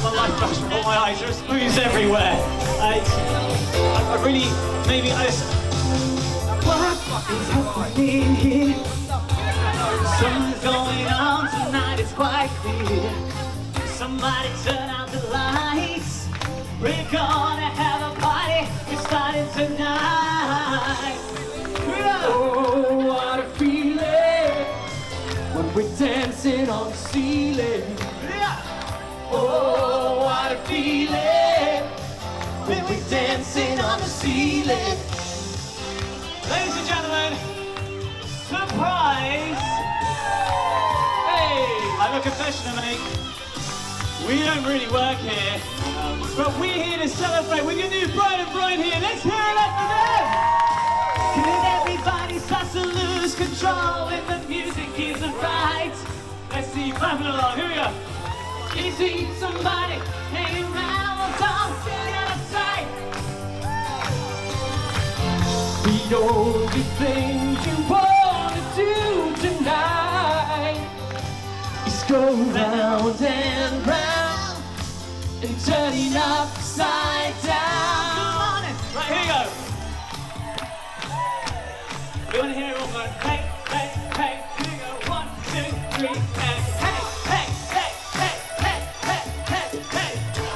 My life flashed before my eyes. There are spoons everywhere. What is happening here? Something's going on tonight, it's quite clear. Somebody turn out the lights. We're gonna have a party. We're starting tonight. Oh, what a feeling when we're dancing on the ceiling. Oh, what a feeling when we're dancing on the ceiling. Ladies and gentlemen, surprise! Hey, I have a confession to make. We don't really work here, but we're here to celebrate with your new bride and bride here. Let's hear it up for them! Can everybody starts to lose control if the music isn't right? Let's see, clapping along, here we go. You see somebody hanging around on top, sitting out of sight. The only thing you wanna do tonight is go round and round and turning upside down. Come on in. Right, here you go. You wanna hear it all go? Hey, hey, hey, here you go. 1, 2, 3, and hey, hey, hey, hey, hey, hey, hey, hey.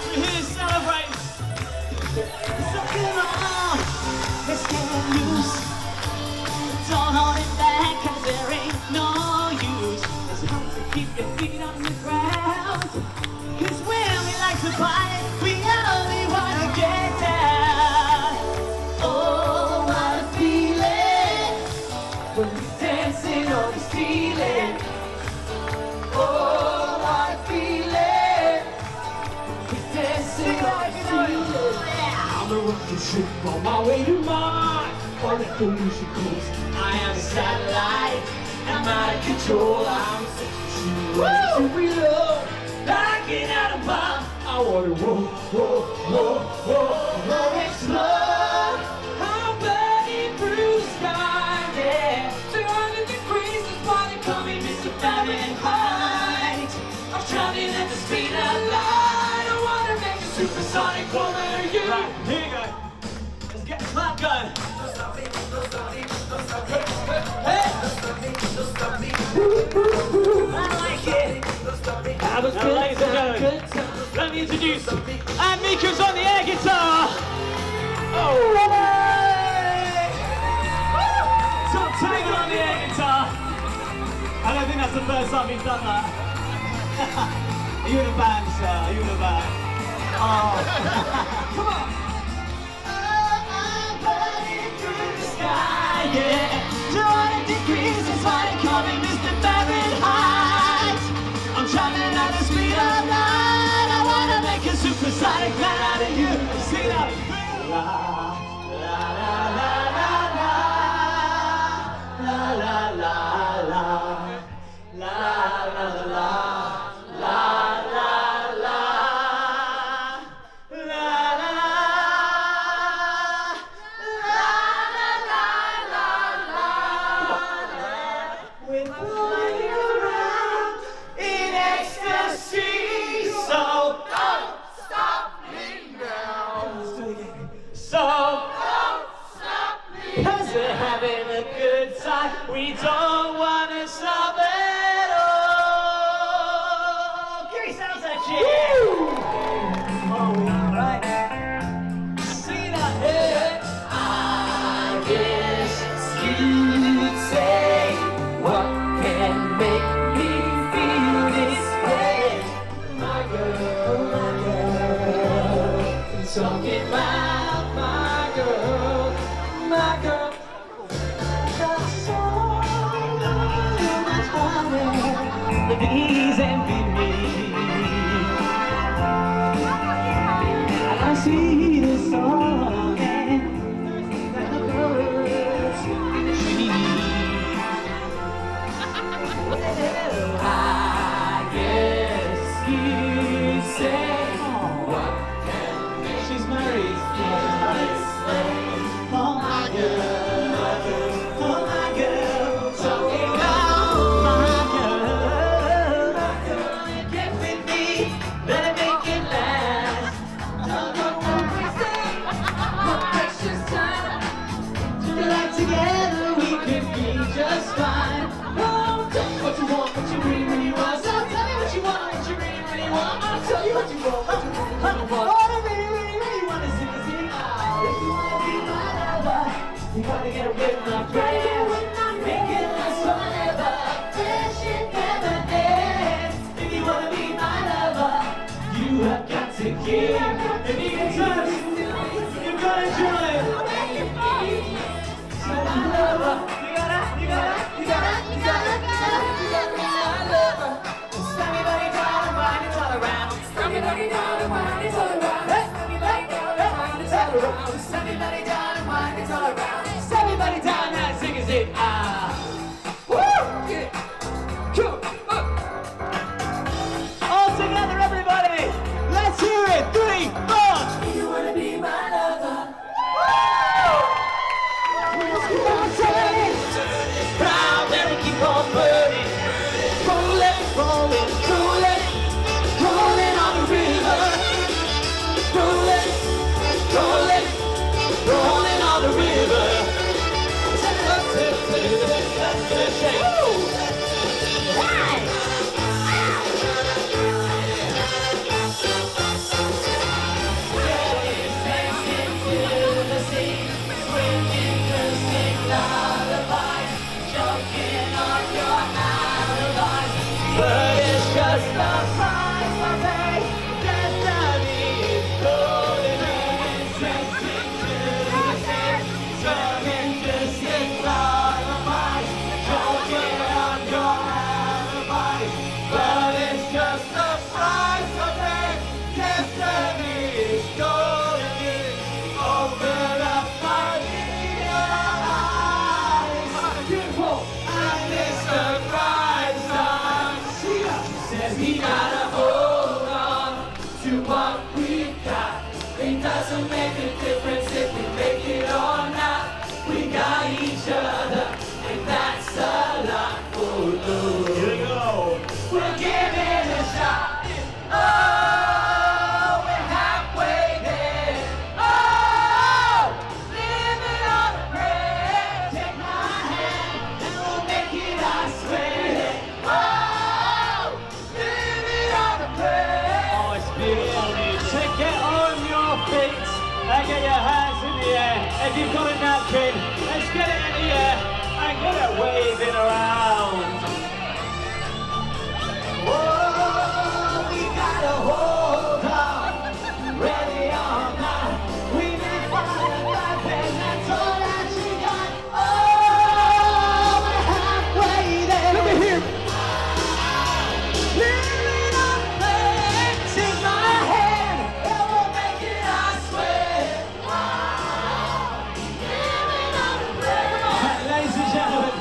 We're here to celebrate. So come on, let's get loose. Don't hold it back, 'cause there ain't no use. It's hard to keep your feet on the ground. 'Cause when we like to party, we only wanna get down. Oh, what a feeling when we're dancing on the ceiling. Oh, what a feeling when we're dancing on the ceiling. I'm a rocket ship on my way to Mars. On the ocean coast, I am a satellite. I'm out of control. I'm to reload. Knocking out a bomb. I wanna whoa, whoa, whoa, whoa, whoa, explode. I'm burning through the sky, yeah. 200 degrees is why they call me Mr. Fahrenheit. I'm traveling at the speed of light. I wanna make a supersonic woman of you. Right, here you go. Let's get the clap going. Hey! I like it. That was good. Ladies and gentlemen, let me introduce Mika's on the air guitar. Oh! Top Taylor on the air guitar. I don't think that's the first time he's done that. Are you in a band, sir? Are you in a band? Oh! Come on! Yeah, 200 degrees is why they call me Mr. Fahrenheit. I'm traveling at the speed of light. I wanna make a supersonic man out of you. Sing it out. La la la la la la la la la la la la la. We don't want to stop at all. Give me sounds like shit. All right. Sing it out here. I guess you'd say, what can make me feel this way? My girl, talking about my girl, my girl. Please envy me, and I see the sun and the birds in the trees. I guess you say, what can she's married? Oh my girl, oh my girl, talking about my girl. Together we could be just fine. Oh, tell me what you want, what you really, really want. So tell me what you want, what you really, really want. I'll tell you what you want, what you really, really want. What I really, really, really want is sing, sing out. If you wanna be my lover, you gotta get with my friends. Make it last forever. Friendship never ends. If you wanna be my lover, you have got to give. If you can touch, you've gotta join. My lover, you gotta be my lover. Stand me by your side and bind it all around. just the price I pay. Destiny is golden and chasing to the sea. Serving just its alibis. Don't get on your alibis. But it's just the price I pay. Destiny is golden. Open up my eyes. Beautiful. And Mr. Brightside says we gotta hold on to what we've got. It doesn't make a difference if we make it or not. We got each other, and that's a lot for those. Here we go. We'll give it a shot. Oh, we're halfway there. Oh, living on a prayer. Take my hand, and we'll make it, I swear. Oh, living on a prayer. Oh, it's beautiful music. So get on your feet and get your hands in the air. If you've got a napkin, let's get it in the air and get it waving around. Whoa, we gotta hold on, ready or not. We may find a life and that's all that you got. Oh, we're halfway there. Let me hear it. Living on a prayer. Take my hand and we'll make it, I swear. Living on a prayer. Ladies and gentlemen,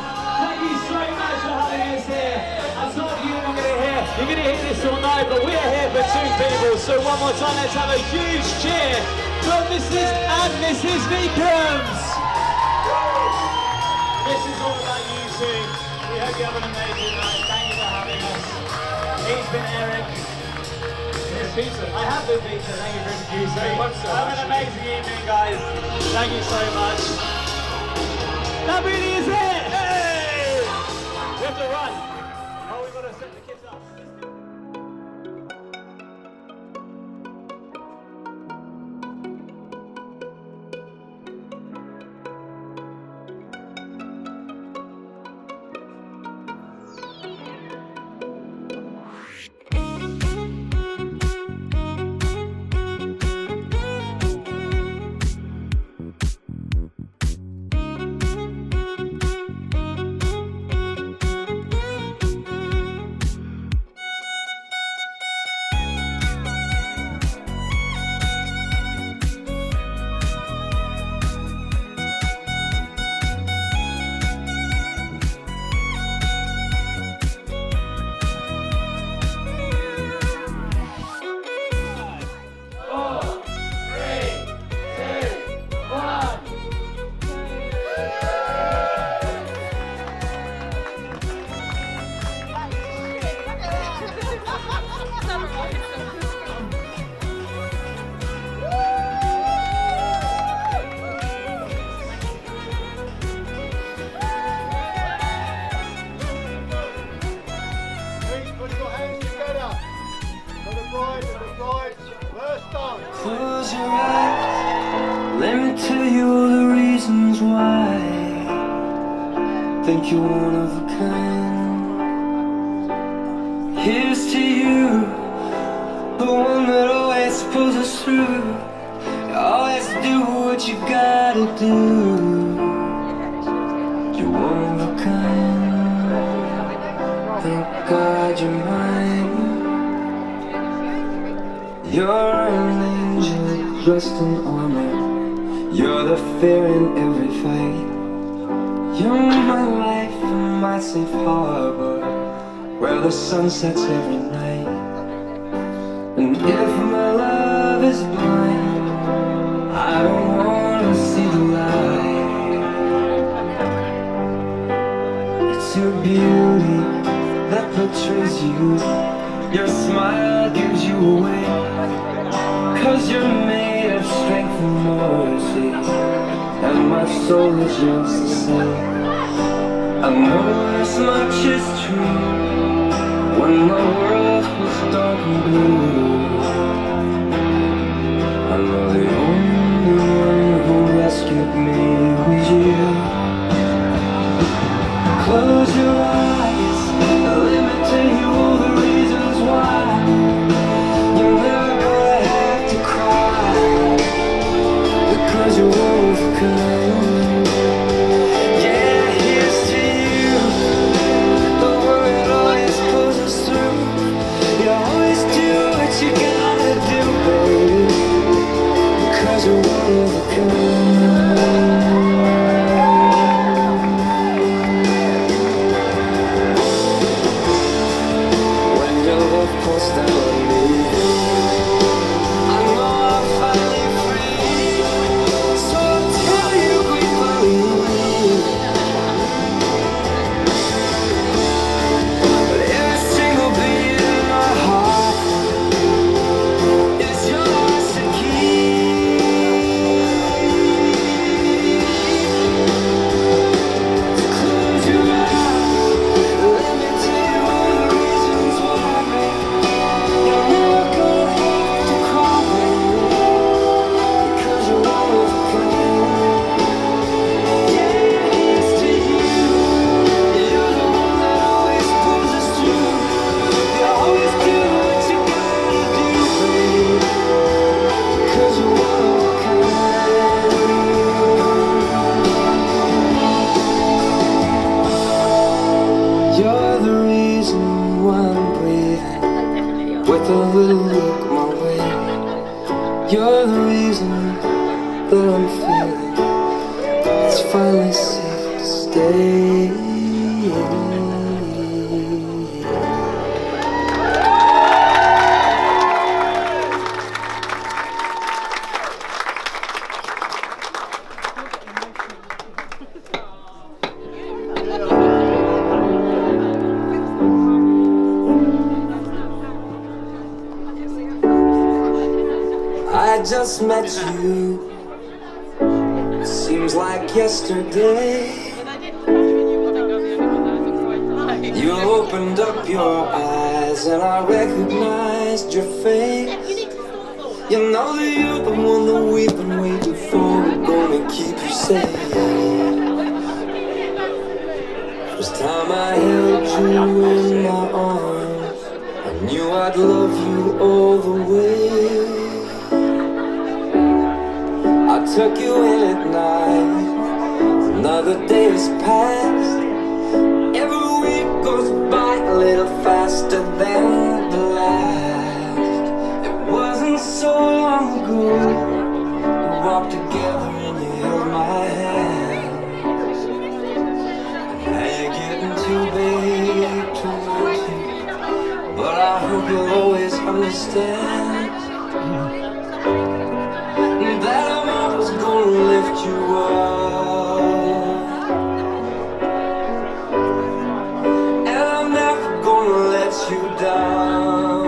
thank you so much for having us here. I told you you're going to hear this all night, but we're here for two people. So one more time, let's have a huge cheer for Mrs. and Mrs. Vikams. This is all about you two. We hope you have an amazing night. Thank you for having us. He's been Eric. Here's pizza. I have been pizza. Thank you for introducing me. Have an amazing evening, guys. Thank you so much. That really is it. Hey! We have to run. Oh, we've got to set the kids up. Close your eyes, let me tell you all the reasons why. Think you're one of a kind. Here's to you, the one that always pulls us through. You always do what you gotta do. You're one of a kind. Thank God you're mine. You're an angel dressed in armor. You're the fear in every fight. You're my life and my safe harbor, where the sun sets every night. And if my love is blind, I don't wanna see the light. It's your beauty that betrays you. Your smile gives you away, 'cause you're made of strength and mercy, and my soul is yours to say. I know this much is true. When the world was dark and blue, I know the only one who rescued me was you. Close your eyes, let me tell you all the reasons why. lost and lonely. I know I'm finally free, so I'll tell you quickly. But every single beat in my heart is yours to keep. So close your eyes, let me tell you all the reasons why you're never gonna have to cry, because you're one of a kind. Yeah, here's to you. You're the one that always pulls us through. You always do what you gotta do, babe, because you're one of a kind. You're the reason why I'm breathing with a little look my way. You're the reason that I'm feeling it's finally safe to stay. I just met you, seems like yesterday. You opened up your eyes and I recognized your face. You know that you're the one that we've been waiting for. We're gonna keep you safe. First time I held you in my arms, I knew I'd love you all the way. I took you in at night, another day has passed. Every week goes by a little faster than the last. It wasn't so long ago, we walked together and you held my hand. Now you're getting too big to want to, but I hope you'll always understand that I'm always gonna lift you up, and I'm never gonna let you down.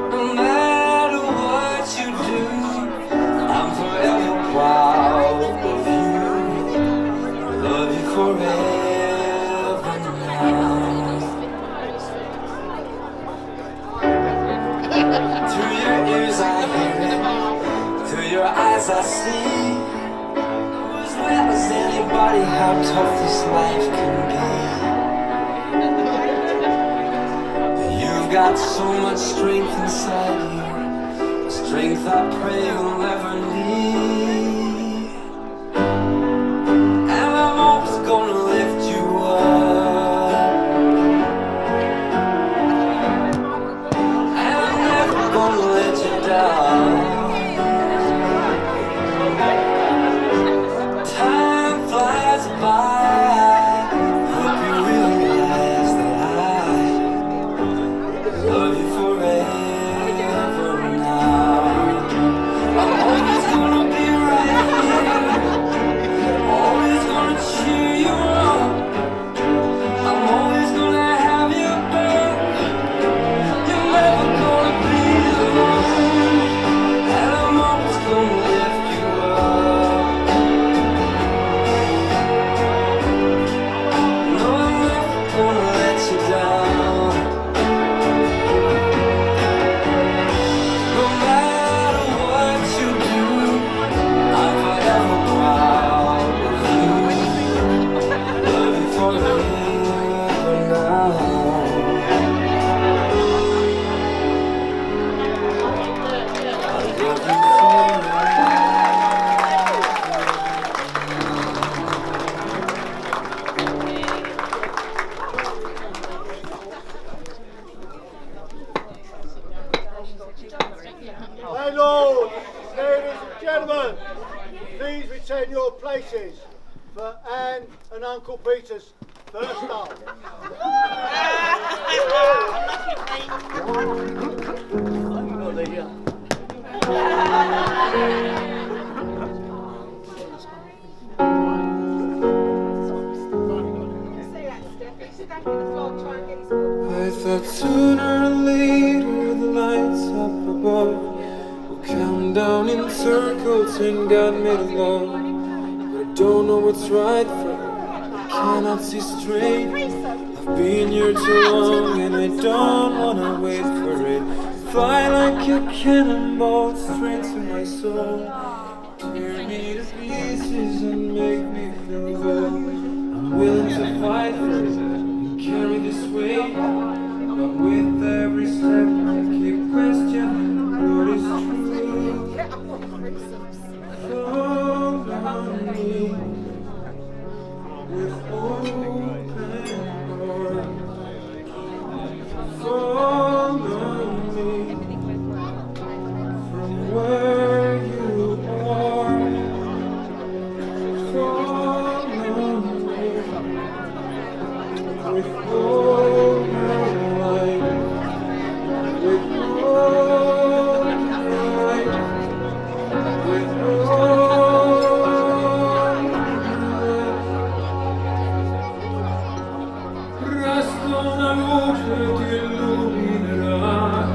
No matter what you do, I'm forever proud of you. Love you forever now. Through your ears I hear it, through your eyes I see. As well as anybody how tough this life can be. You've got so much strength inside you, strength I pray you'll never need. And I'm always gonna lift you up, and I'm never gonna let you down. Time flies by, hope you realize that I love you forever now. I'm always gonna be right here, always gonna cheer you on. I'm always gonna have your back, you're never gonna be alone. And I'm always gonna lift you up. No, I'm never gonna let you down. No matter what you do, I'm forever proud of you. Love you forever now. I love you forever. My lord, ladies and gentlemen, please retain your places for Anne and Uncle Peter's first up. I thought sooner or later the lights up above will come down in circles and God made a love. But I don't know what's right from I cannot see straight. I've been here too long and I don't wanna wait for it. Fly like a cannonball straight to my soul. Tear me to pieces and make me feel good. I'm willing to fight for it and carry this weight. But with every step I keep questioning what is true. Fall on me with open arms. Fall on me from where you are. Fall on me with all your light. With all your light. With all presto una luce ti illuminerà,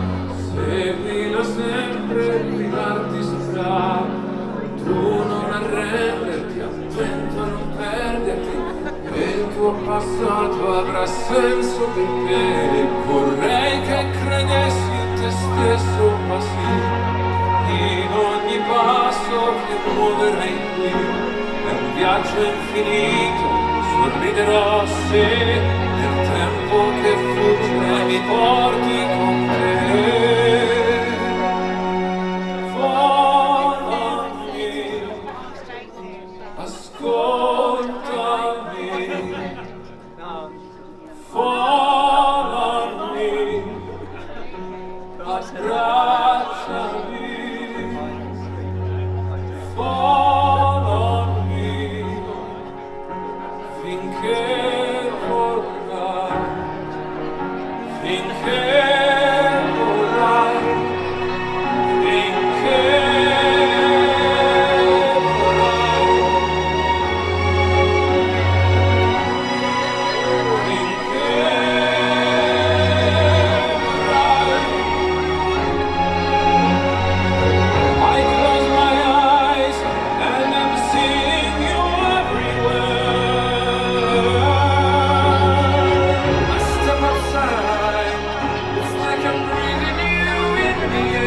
seguila sempre, guidarti saprà. Tu non arrenderti, attento a non perderti, e il tuo passato avrà senso per te. Vorrei che credessi in te stesso, ma sì, in ogni passo che muoverai qui è un viaggio infinito. Sorriderò se nel tempo che fugge mi porti con te. Volami, ascoltami. Volami, abbracciami. Volami, finché vorrai, finché vorrai, finché vorrai, finché vorrai. I close my eyes and I'm seeing you everywhere. I step outside, it's like I'm breathing you in the air.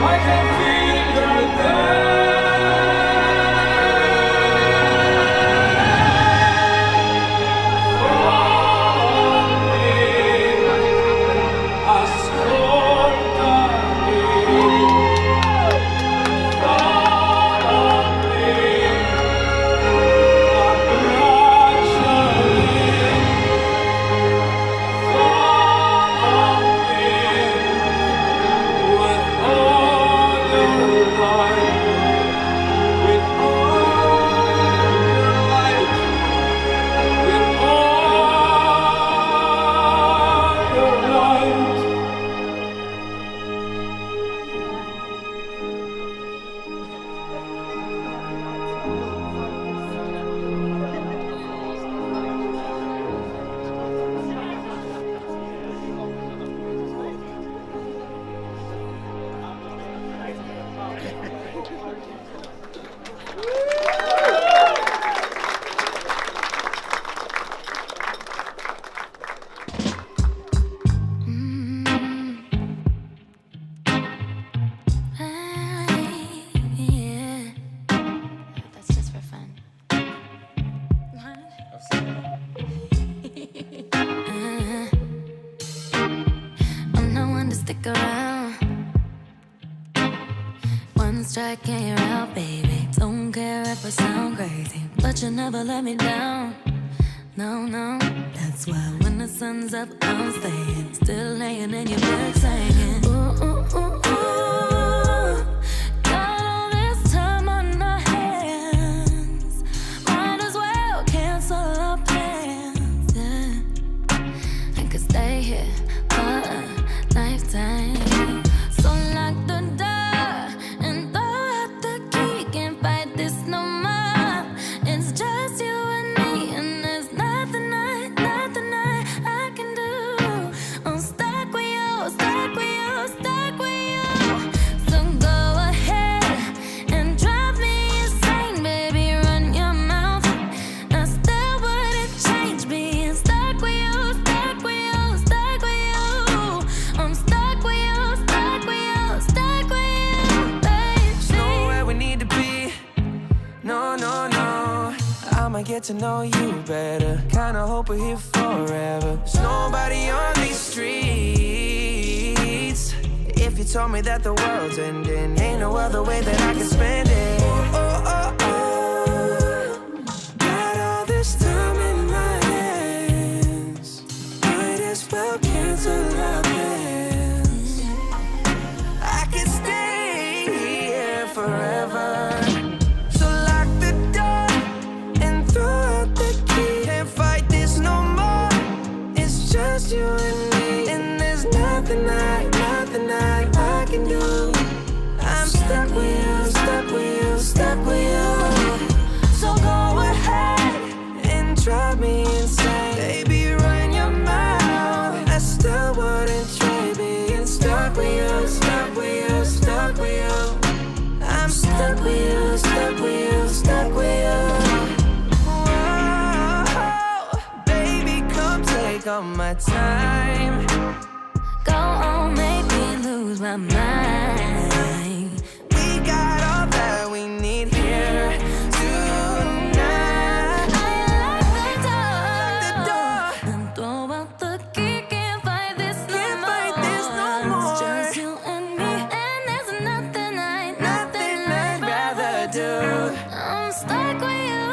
I can feel you're there. Ascoltami, volami, abbracciami, volami, with all your light, with all your light, with all your light. That's just for fun. I'm not one to stick around. One strike and you're out, baby. Don't care if I sound crazy, but you never let me down. No, no. That's why when the sun's up, I'm staying. Still laying in your bed singing. Ooh, ooh, ooh, ooh. Got all this time on our hands. My I'ma get to know you better. Kinda hope we're here forever. There's nobody on these streets. If you told me that the world's ending, ain't no other way that I can spend it. Oh, oh, oh, oh. Got all this time in my hands. Might as well cancel our plans. I can stay here forever. So lock the door and throw out the key. Can't fight this no more. It's just you and me, and there's nothing I can do. I'm stuck with you, stuck with you, stuck with you. So go ahead and drive me insane. Baby, run your mouth. I still wouldn't trade being stuck with you, stuck with you, stuck with you. I'm stuck with you, stuck with you, stuck with you. Whoa, baby, come take all my time. Go on, make me lose my mind. We got all that we need here tonight. Lock the door and throw out the key. Can't fight this no more. It's just you and me, and there's nothing I'd rather do. I'm stuck with you.